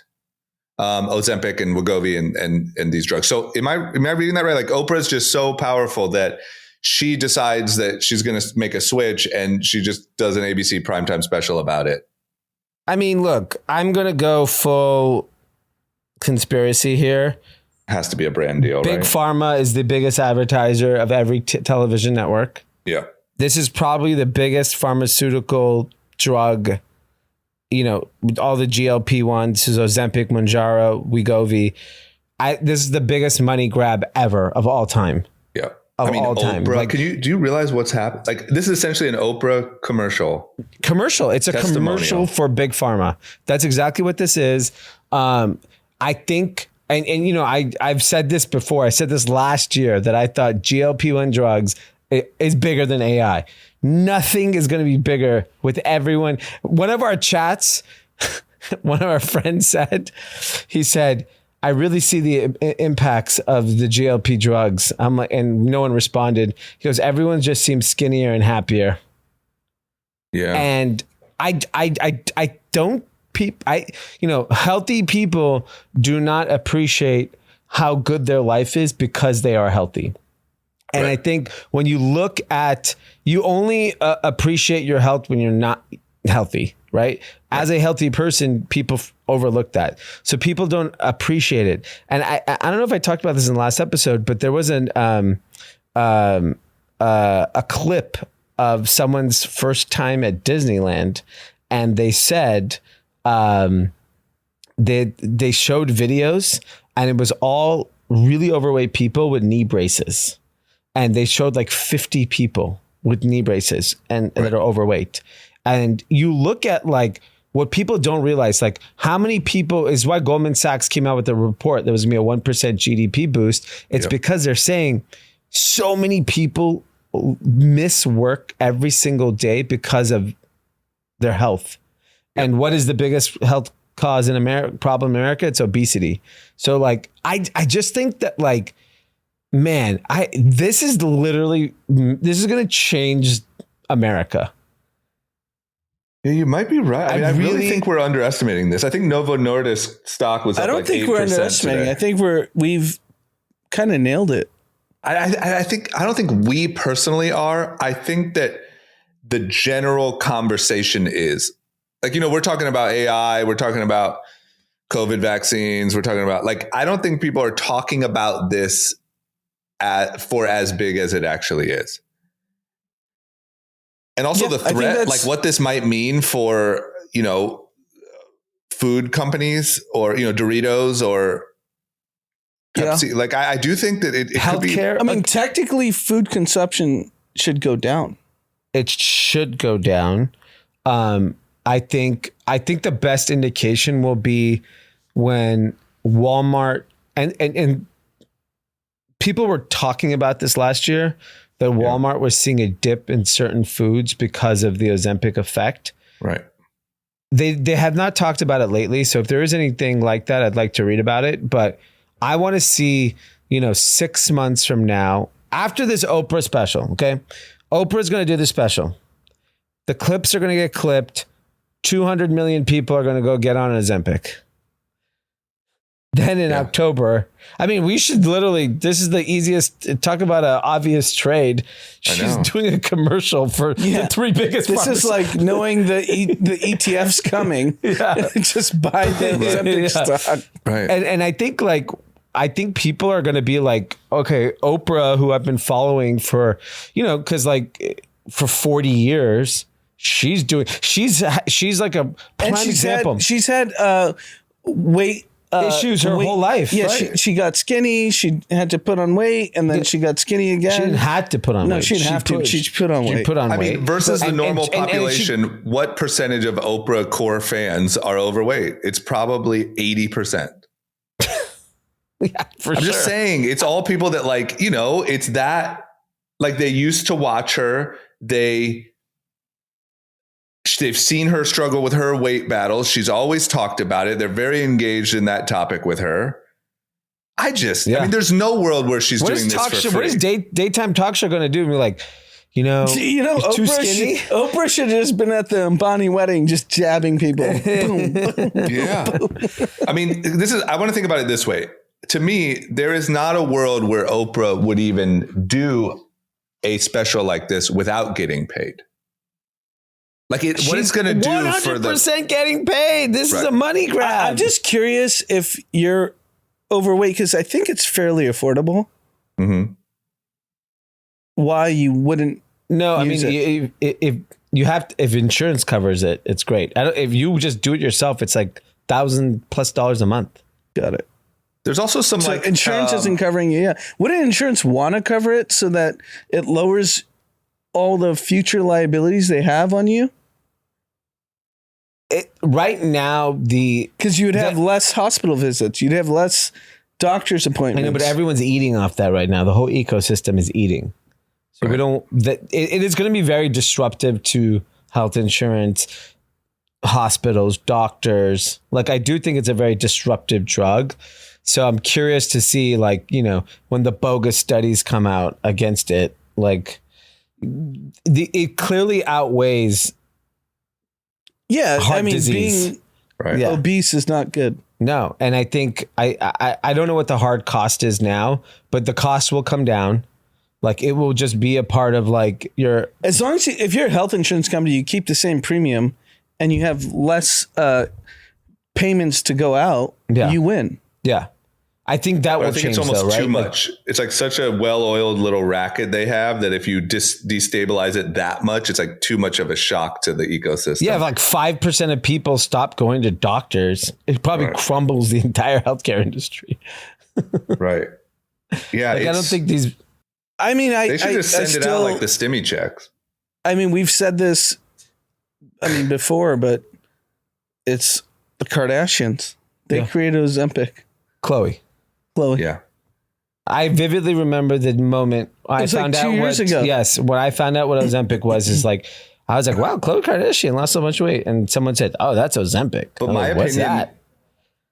Ozempic and Wegovy and these drugs. So am I reading that right? Like Oprah is just so powerful that she decides that she's going to make a switch and she just does an ABC primetime special about it. I mean, look, I'm going to go full conspiracy here. Has to be a brand deal, Big Pharma is the biggest advertiser of every television network. Yeah. This is probably the biggest pharmaceutical drug, with all the GLP-1s, this is Ozempic, Mounjaro, Wegovy. This is the biggest money grab ever of all time. Yeah. of all time. Oprah, Like, do you realize what's happened? Like, this is essentially an Oprah commercial. It's a commercial for Big Pharma. That's exactly what this is. I think, and you know, I've said this before. I said this last year that I thought GLP-1 drugs is bigger than AI. Nothing is going to be bigger with everyone. One of our chats, one of our friends said, he said, I really see the impacts of the GLP drugs. I'm like, and no one responded. He goes, everyone just seems skinnier and happier. Yeah. And I don't, you know, healthy people do not appreciate how good their life is because they are healthy. And right. I think when you look at, you only appreciate your health when you're not healthy, right? As a healthy person, people overlook that. So people don't appreciate it. And I don't know if I talked about this in the last episode, but there was a clip of someone's first time at Disneyland. And they said, they showed videos and it was all really overweight people with knee braces. And they showed like 50 people with knee braces and that are overweight. And you look at like what people don't realize, like how many people is why Goldman Sachs came out with a report that was going to be a 1% GDP boost. It's because they're saying so many people miss work every single day because of their health. And what is the biggest health cause in problem in America? It's obesity. So like, I just think that like, man, this is going to change America. Yeah, you might be right. I really think we're underestimating this. I think Novo Nordisk stock was up I don't like think we're underestimating. Today. I think we've kind of nailed it. I don't think we personally are. I think that the general conversation is like, you know, we're talking about AI, we're talking about COVID vaccines, we're talking about like, I don't think people are talking about this for as big as it actually is. And also the threat, like what this might mean for, you know, food companies or, you know, Doritos or Pepsi. Like I do think that it could be. I mean, technically food consumption should go down. It should go down. I think the best indication will be when Walmart and people were talking about this last year, that Walmart was seeing a dip in certain foods because of the Ozempic effect. Right. They have not talked about it lately. So if there is anything like that, I'd like to read about it. But I want to see, you know, 6 months from now, after this Oprah special, okay? Oprah's going to do the special. The clips are going to get clipped. 200 million people are going to go get on Ozempic. Then in October, I mean, we should literally, this is the easiest, talk about an obvious trade. She's doing a commercial for the three biggest This is like knowing the ETF's coming. Just buy the Ozempic stock. Right. And I think people are going to be like, okay, Oprah, who I've been following for, you know, because like for 40 years, she's like a prime example. She's had weight issues her whole life. Yeah, right? she got skinny. She had to put on weight, and then she got skinny again. She didn't have to put on weight. No, she didn't have to. She put on weight. I mean, versus the normal population, what percentage of Oprah core fans are overweight? It's probably 80%. I'm just saying, it's all people that like, you know, it's that like they used to watch her. They've seen her struggle with her weight battles. She's always talked about it. They're very engaged in that topic with her. I mean, there's no world where she's doing this for free. What is daytime talk show going to do? Be like, Oprah should have just been at the Ambani wedding, just jabbing people. Boom, boom, yeah. I mean, I want to think about it this way. To me, there is not a world where Oprah would even do a special like this without getting paid. Like what it's going to do for the 100% getting paid. This is a money grab. I'm just curious if you're overweight, because I think it's fairly affordable. Mm-hmm. Why you wouldn't? No, I mean, if insurance covers it, it's great. If you just do it yourself, it's like $1,000+ a month. Got it. There's also some So insurance isn't covering you. Yeah. Wouldn't insurance want to cover it so that it lowers all the future liabilities they have on you? Right now, because you would have less hospital visits. You'd have less doctor's appointments. I know, but everyone's eating off that right now. The whole ecosystem is eating. So we don't, it is going to be very disruptive to health insurance, hospitals, doctors. Like, I do think it's a very disruptive drug. So I'm curious to see, like, you know, when the bogus studies come out against it, like it clearly outweighs. Yeah. Heart I mean, disease. being obese is not good. No. And I think I don't know what the hard cost is now, but the cost will come down. Like, it will just be a part of, like, your, as long as if you're a health insurance company, you keep the same premium and you have less payments to go out, you win. Yeah. I think that will change, it's almost though, right? too much. It's like such a well-oiled little racket they have that if you destabilize it that much, it's like too much of a shock to the ecosystem. Yeah, if like 5% of people stop going to doctors, it probably crumbles the entire healthcare industry. Right. Yeah. Like, I don't think these... I mean, they should just send it out like the stimmy checks. I mean, we've said this, before, but it's the Kardashians. They created Ozempic. Chloe. Yeah. I vividly remember the moment I found out 2 years ago. Yes, when I found out what Ozempic was, is like, I was like, wow, Khloe Kardashian lost so much weight, and someone said, oh, that's Ozempic. But my opinion, what's that?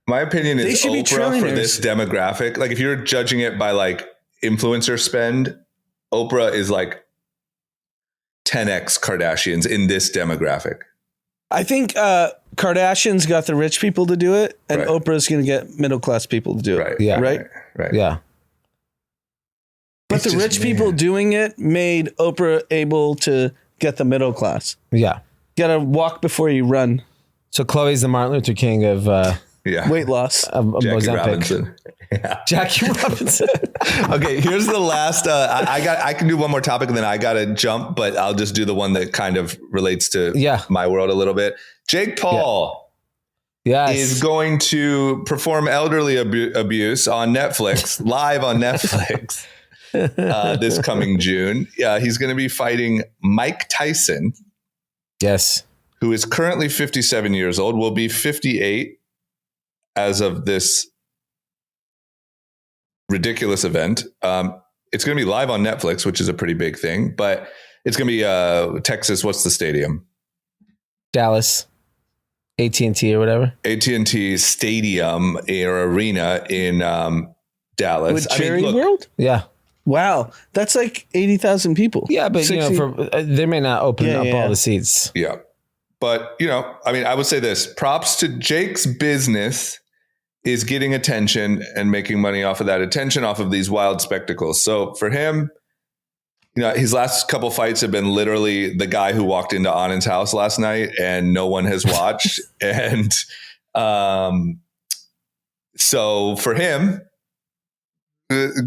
My opinion is should be Oprah for this demographic. Like, if you're judging it by like influencer spend, Oprah is like 10x Kardashians in this demographic. I think Kardashians got the rich people to do it, and Oprah's going to get middle class people to do it. Right. Yeah. Right. Yeah. But the rich people doing it made Oprah able to get the middle class. Yeah. You got to walk before you run. So Chloe's the Martin Luther King of weight loss. Of Jackie Ozempic. Robinson. Yeah. Jackie Robinson. Okay, here's the last. I can do one more topic and then I got to jump, but I'll just do the one that kind of relates to my world a little bit. Jake Paul is going to perform elderly abuse on Netflix, live on Netflix this coming June. He's going to be fighting Mike Tyson. Yes. Who is currently 57 years old, will be 58 as of this ridiculous event. It's going to be live on Netflix, which is a pretty big thing, but it's going to be Texas. What's the stadium? Dallas. AT&T or whatever. AT&T Stadium or Arena in Dallas. With Cherry World? Yeah. Wow. That's like 80,000 people. Yeah, but 60. You know, they may not open up all the seats. Yeah. But, you know, I mean, I would say this. Props to Jake's business is getting attention and making money off of that attention, off of these wild spectacles. So for him, you know, his last couple fights have been literally the guy who walked into Anand's house last night and no one has watched. And so for him,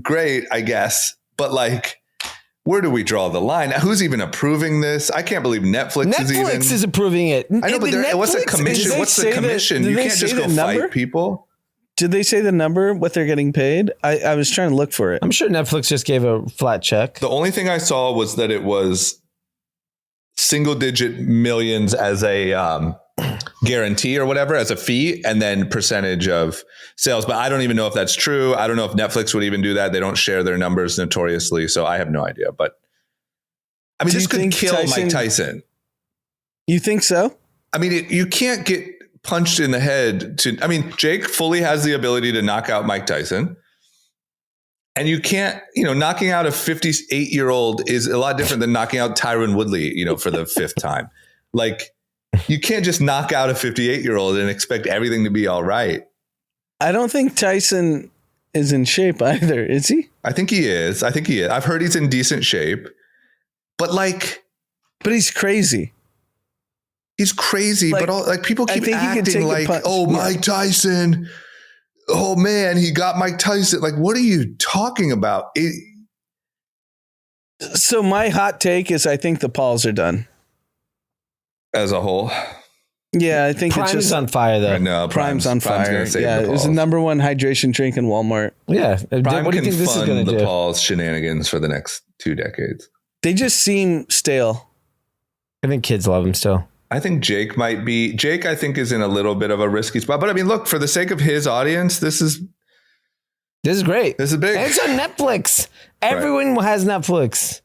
great, I guess. But like, where do we draw the line? Who's even approving this? I can't believe Netflix is approving it. I know, but what's the commission? What's the commission? You can't just go fight people. Did they say the number, what they're getting paid? I was trying to look for it. I'm sure Netflix just gave a flat check. The only thing I saw was that it was single digit millions as a guarantee or whatever, as a fee, and then percentage of sales. But I don't even know if that's true. I don't know if Netflix would even do that. They don't share their numbers notoriously. So I have no idea. But I mean, this could kill Mike Tyson. You think so? I mean, you can't get punched in the head Jake fully has the ability to knock out Mike Tyson. And you can't, knocking out a 58-year-old is a lot different than knocking out Tyron Woodley, for the fifth time. Like, you can't just knock out a 58-year-old and expect everything to be all right. I don't think Tyson is in shape either, is he? I think he is. I've heard he's in decent shape. But he's crazy. He's crazy, but people keep acting like, Mike Tyson. Oh man, he got Mike Tyson. Like, what are you talking about? So my hot take is I think the Pauls are done. As a whole? Yeah, I think Prime's it's just on fire though. No, Prime's on fire. gonna save Yeah, the it was the Pauls. number one hydration drink in Walmart. Yeah. Prime What do you can think this is fund going to the do? Paul's shenanigans for the next 2 decades. They just seem stale. I think kids love them still. I think Jake might be. Jake, I think, is in a little bit of a risky spot. But I mean, look, for the sake of his audience, this is Great. This is big. And it's on Netflix. Everyone has Netflix.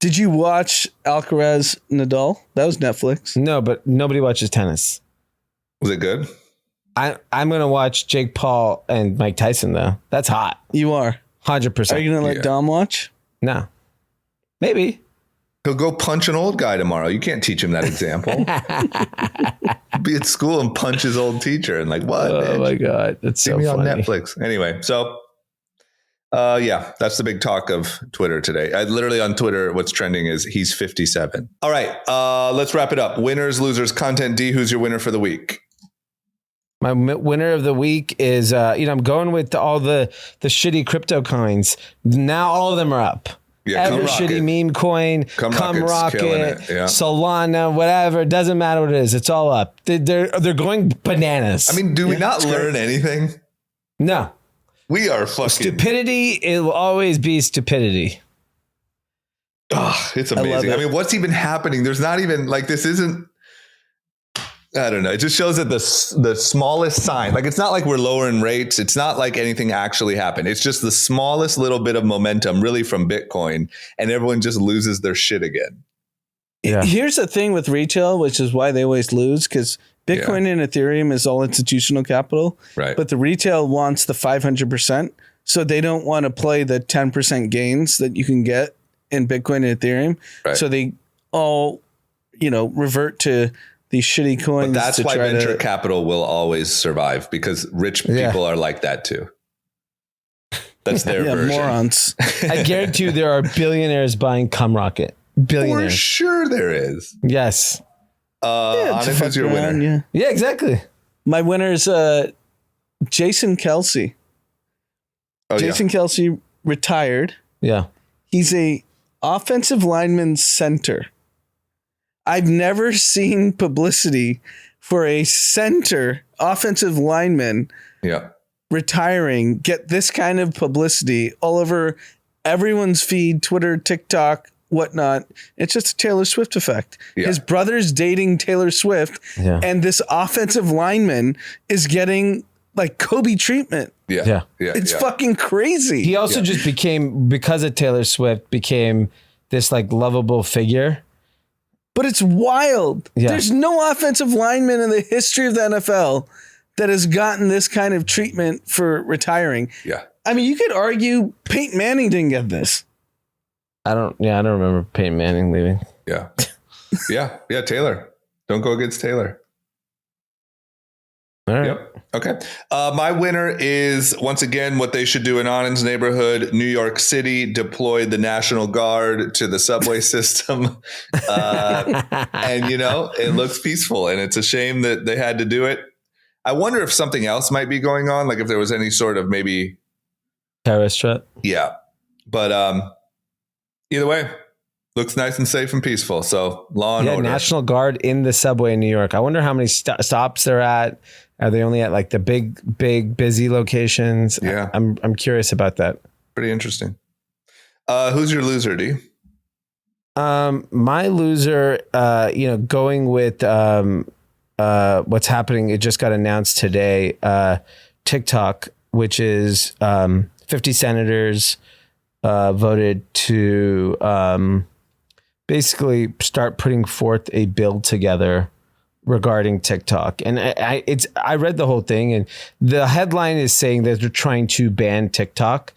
Did you watch Alcaraz Nadal? That was Netflix. No, but nobody watches tennis. Was it good? I'm going to watch Jake Paul and Mike Tyson, though. That's hot. You are. 100%. Are you going to let Dom watch? No. Maybe. He'll go punch an old guy tomorrow. You can't teach him that example. Be at school and punch his old teacher and like, what? Oh, bitch? my God. That's See so me funny. on Netflix. Anyway, so yeah, that's the big talk of Twitter today. Literally on Twitter, what's trending is he's 57. All right, let's wrap it up. Winners, losers, content. D, who's your winner for the week? My winner of the week is, I'm going with all the shitty crypto coins. Now all of them are up. Yeah, Every Come shitty Rocket. meme coin, Come Come Rocket's killing Rocket, it, yeah. Solana, whatever. It doesn't matter what it is. It's all up. They're going bananas. I mean, do we not learn anything? No. We are fucking. Stupidity, it will always be stupidity. Oh, it's love amazing. it. I mean, what's even happening? There's not even like this isn't. I don't know. It just shows that the smallest sign, like it's not like we're lowering rates. It's not like anything actually happened. It's just the smallest little bit of momentum really from Bitcoin and everyone just loses their shit again. Yeah. Here's the thing with retail, which is why they always lose, because Bitcoin and Ethereum is all institutional capital, Right. but the retail wants the 500%. So they don't want to play the 10% gains that you can get in Bitcoin and Ethereum. Right. So they all, revert to these shitty coins. But that's to why try venture to, capital will always survive because rich people are like that too. That's their version. morons. I guarantee you there are billionaires buying Come Rocket. For Billionaires. sure there is. Yes. Anand, It's who's your fuck winner? around, yeah. Yeah, exactly. My winner's Jason Kelsey. Oh, Jason Kelsey retired. Yeah. He's a offensive lineman center. I've never seen publicity for a center offensive lineman Yeah. retiring get this kind of publicity all over everyone's feed, Twitter, TikTok, whatnot. It's just a Taylor Swift effect. Yeah. His brother's dating Taylor Swift, Yeah. and this offensive lineman is getting like Kobe treatment. Yeah. It's fucking crazy. He also just became, because of Taylor Swift, became this like lovable figure. But it's wild. Yeah. There's no offensive lineman in the history of the NFL that has gotten this kind of treatment for retiring. Yeah. I mean, you could argue Peyton Manning didn't get this. I don't remember Peyton Manning leaving. Yeah. Yeah. Taylor. Don't go against Taylor. All right. Yep. Okay. My winner is once again what they should do in Anand's neighborhood, New York City, deploy the National Guard to the subway system. And, it looks peaceful and it's a shame that they had to do it. I wonder if something else might be going on, like if there was any sort of maybe. Terrorist threat. Yeah. But either way, looks nice and safe and peaceful. So law and order. National Guard in the subway in New York. I wonder how many stops they're at. Are they only at like the big, busy locations? Yeah. I'm curious about that. Pretty interesting. Who's your loser, D? My loser, going with what's happening. It just got announced today. TikTok, which is 50 senators voted to basically start putting forth a bill together regarding TikTok. And I read the whole thing, and the headline is saying that they're trying to ban TikTok.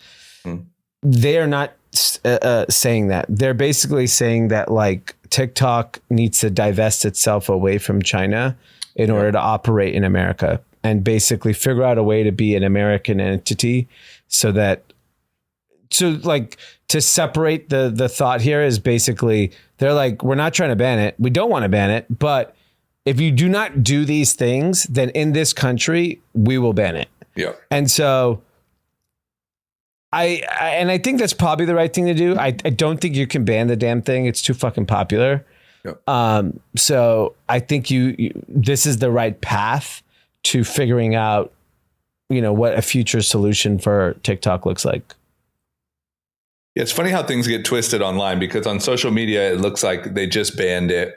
They are not saying that. They're basically saying that like TikTok needs to divest itself away from China in order to operate in America and basically figure out a way to be an American entity to separate the thought here is basically they're like, we're not trying to ban it. We don't want to ban it, but if you do not do these things, then in this country, we will ban it. Yeah. And so I think that's probably the right thing to do. I don't think you can ban the damn thing. It's too fucking popular. Yep. So I think this is the right path to figuring out, what a future solution for TikTok looks like. Yeah, it's funny how things get twisted online because on social media, it looks like they just banned it.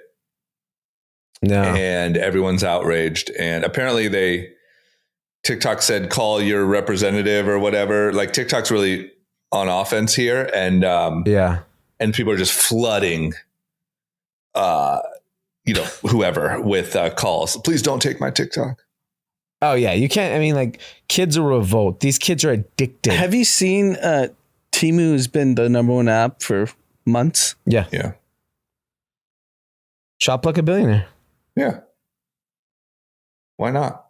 No. And everyone's outraged. And apparently TikTok said, call your representative or whatever. Like TikTok's really on offense here. And, and people are just flooding, whoever with calls. Please don't take my TikTok. Oh yeah. You can't, kids will revolt. These kids are addicted. Have you seen, Temu has been the number one app for months? Yeah. Yeah. Shop like a billionaire. Yeah. Why not?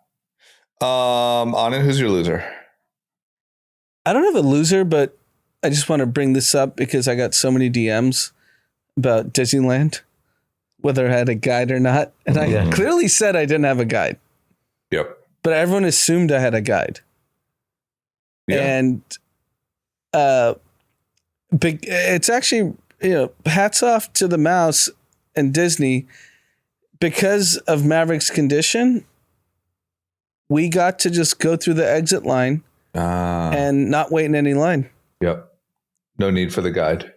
Anand, who's your loser? I don't have a loser, but I just want to bring this up because I got so many DMs about Disneyland, whether I had a guide or not. And I clearly said I didn't have a guide. Yep. But everyone assumed I had a guide. Yeah. And it's actually, hats off to the mouse and Disney. Because of Maverick's condition, we got to just go through the exit line and not wait in any line. Yep. No need for the guide.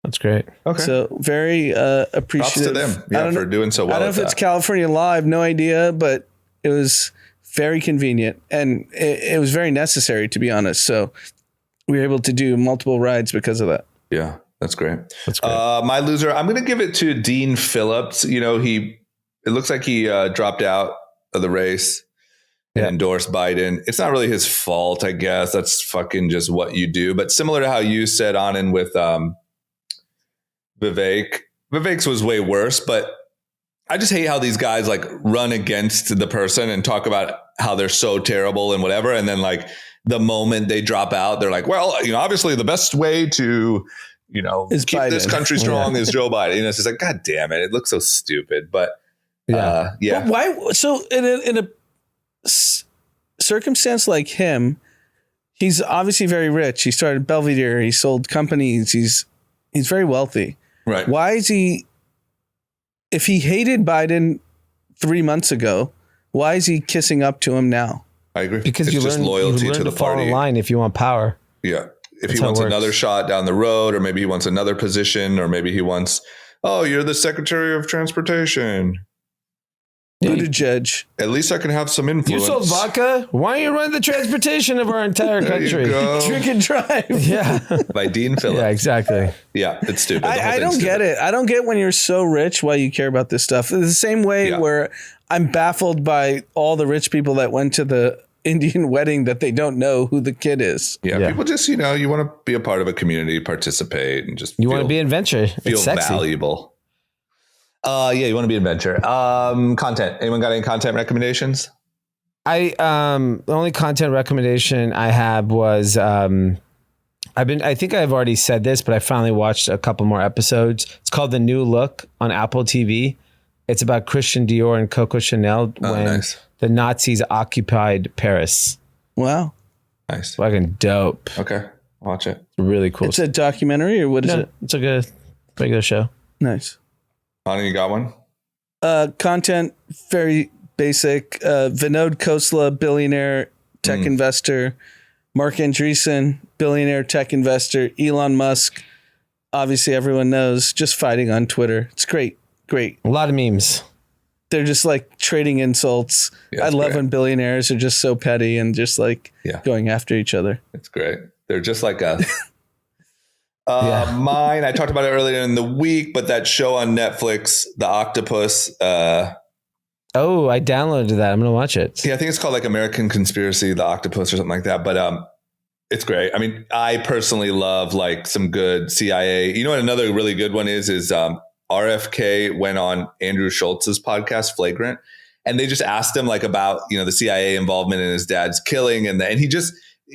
That's great. Okay. So very appreciative. Props to them for doing so well. I don't know if it's California law. I have no idea, but it was very convenient and it was very necessary, to be honest. So we were able to do multiple rides because of that. Yeah. That's great. That's great. My loser, I'm going to give it to Dean Phillips. It looks like he dropped out of the race and endorsed Biden. It's not really his fault, I guess. That's fucking just what you do. But similar to how you said Anand with Vivek's was way worse. But I just hate how these guys like run against the person and talk about how they're so terrible and whatever. And then like the moment they drop out, they're like, well, obviously the best way to keep Biden. This country strong is Joe Biden. It's just like, God damn it. It looks so stupid, but But why? So in a circumstance like him, he's obviously very rich. He started Belvedere. He sold companies. He's very wealthy. Right. Why is he, if he hated Biden 3 months ago, why is he kissing up to him now? I agree. Because it's just loyalty to the fall party. in line if you want power. Yeah. If he wants another shot down the road, or maybe he wants another position, or maybe he wants, you're the Secretary of Transportation. Buttigieg. At least I can have some influence. You sold vodka? Why don't you run the transportation of our entire country? Drink and drive. Yeah. By Dean Phillips. Yeah, exactly. Yeah, it's stupid. I don't get it. I don't get when you're so rich why you care about this stuff. It's the same way where I'm baffled by all the rich people that went to the Indian wedding that they don't know who the kid is. Yeah. People just, you want to be a part of a community, participate, and just want to be an adventure. Feel valuable. You want to be an adventure. Content. Anyone got any content recommendations? The only content recommendation I have was I think I've already said this, but I finally watched a couple more episodes. It's called The New Look on Apple TV. It's about Christian Dior and Coco Chanel when the Nazis occupied Paris. Wow. Nice. Fucking dope. Okay. Watch it. It's really cool. It's a documentary or what is it? It's like a regular show. Nice. Anna, you got one? Content, very basic. Vinod Khosla, billionaire tech investor. Mark Andreessen, billionaire tech investor. Elon Musk, obviously everyone knows, just fighting on Twitter. It's great. Great. A lot of memes. They're just like trading insults. I love when billionaires are just so petty and just like going after each other. It's great. They're just like us. Mine, I talked about it earlier in the week, but that show on Netflix, The Octopus. I downloaded that. I'm going to watch it. Yeah, I think it's called like American Conspiracy, The Octopus or something like that. But it's great. I mean, I personally love like some good CIA. You know what another really good one is RFK went on Andrew Schultz's podcast, Flagrant, and they just asked him like about, the CIA involvement in his dad's killing. And he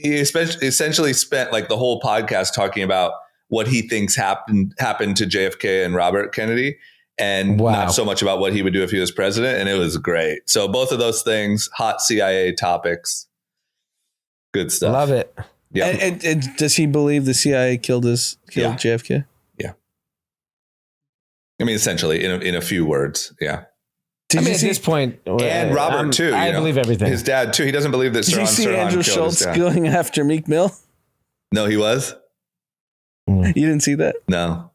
essentially spent like the whole podcast talking about what he thinks happened to JFK and Robert Kennedy, and not so much about what he would do if he was president. And it was great. So both of those things, hot CIA topics, good stuff. Love it. Yeah. And does he believe the CIA killed JFK? Yeah. I mean, essentially, in a few words, yeah. At this point, and Robert too. I believe everything. His dad too. He doesn't believe that. Did you see Andrew Schultz going after Meek Mill? No, he was. You didn't see that? No.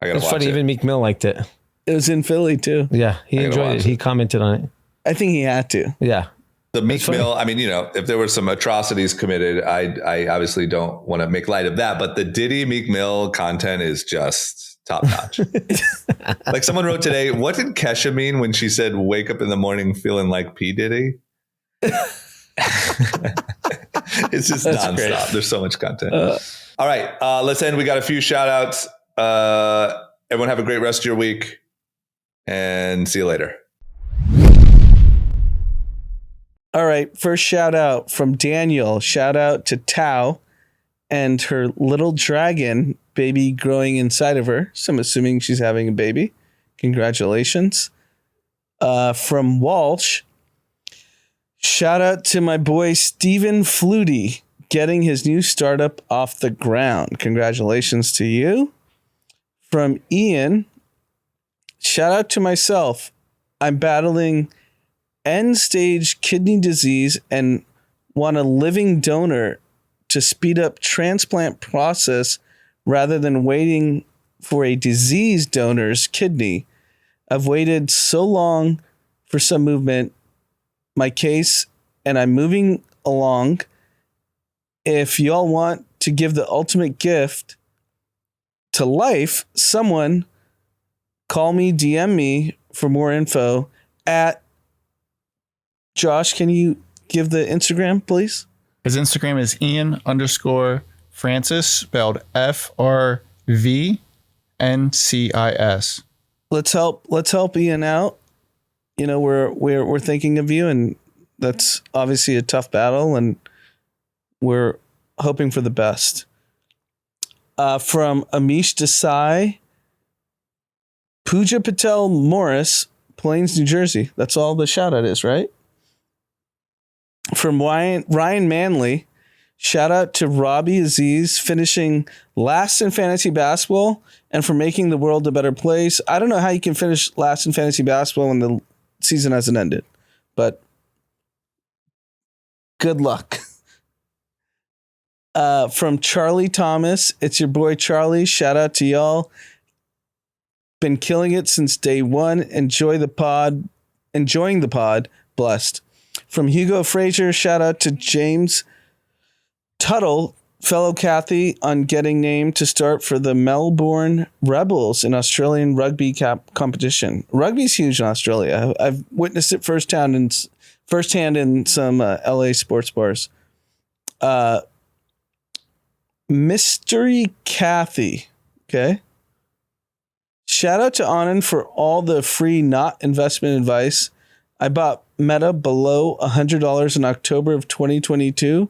I gotta it's watch funny. it. Even Meek Mill liked it. It was in Philly too. Yeah, he enjoyed it. He commented on it. I think he had to. Yeah. The Meek Mill, I mean, if there were some atrocities committed, I obviously don't want to make light of that, but the Diddy Meek Mill content is just top notch. Like someone wrote today, what did Kesha mean when she said, wake up in the morning feeling like P. Diddy? It's just nonstop. Great. There's so much content. All right, let's end. We got a few shout outs. Everyone have a great rest of your week and see you later. All right. First shout out from Daniel. Shout out to Tao and her little dragon baby growing inside of her. So I'm assuming she's having a baby. Congratulations. From Walsh. Shout out to my boy Stephen Flutie getting his new startup off the ground. Congratulations to you. From Ian. Shout out to myself. I'm battling end-stage kidney disease and want a living donor to speed up transplant process rather than waiting for a diseased donor's kidney. I've waited so long for some movement, my case, and I'm moving along. If y'all want to give the ultimate gift to life, someone call me, DM me for more info at Josh, can you give the Instagram, please? His Instagram is Ian_Francis, spelled FRVNCIS. Let's help Ian out. We're thinking of you, and that's obviously a tough battle, and we're hoping for the best. From Amish Desai, Pooja Patel Morris, Plains, New Jersey. That's all the shout out is, right? From Ryan Manley, shout out to Robbie Aziz finishing last in fantasy basketball and for making the world a better place. I don't know how you can finish last in fantasy basketball when the season hasn't ended, but good luck. From Charlie Thomas, it's your boy Charlie. Shout out to y'all. Been killing it since day one. Enjoying the pod. Blessed. From Hugo Frazier, shout out to James Tuttle, fellow Kathy, on getting named to start for the Melbourne Rebels in Australian rugby competition. Rugby's huge in Australia. I've witnessed it firsthand in some LA sports bars. Mystery Kathy, okay. Shout out to Anand for all the free not investment advice. I bought Meta below $100 in October of 2022,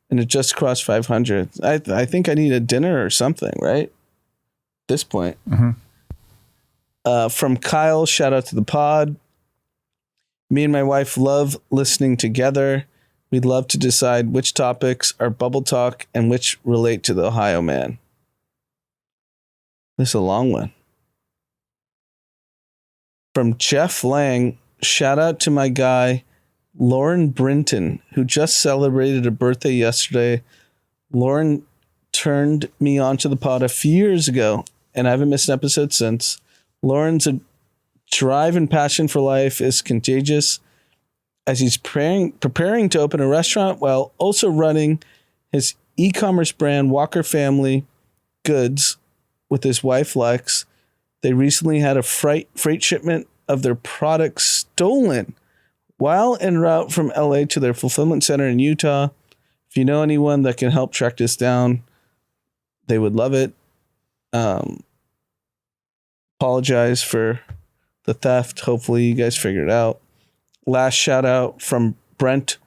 and it just crossed 500. I think I need a dinner or something, right? At this point. Mm-hmm. From Kyle, shout out to the pod. Me and my wife love listening together. We'd love to decide which topics are bubble talk and which relate to the Ohio man. This is a long one. From Jeff Lang, shout out to my guy, Lauren Brinton, who just celebrated a birthday yesterday. Lauren turned me onto the pod a few years ago, and I haven't missed an episode since. Lauren's drive and passion for life is contagious, as he's preparing to open a restaurant while also running his e-commerce brand, Walker Family Goods, with his wife, Lex. They recently had a freight shipment of their products stolen while en route from LA to their fulfillment center in Utah. If you know anyone that can help track this down, they would love it. Apologize for the theft. Hopefully you guys figured it out. Last shout out from Brent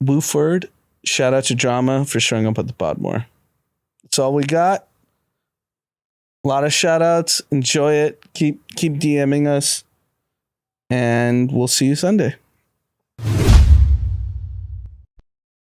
Wooford. Shout out to Drama for showing up at the pod more. That's all we got. A lot of shout outs. Enjoy it. Keep DMing us. And we'll see you Sunday.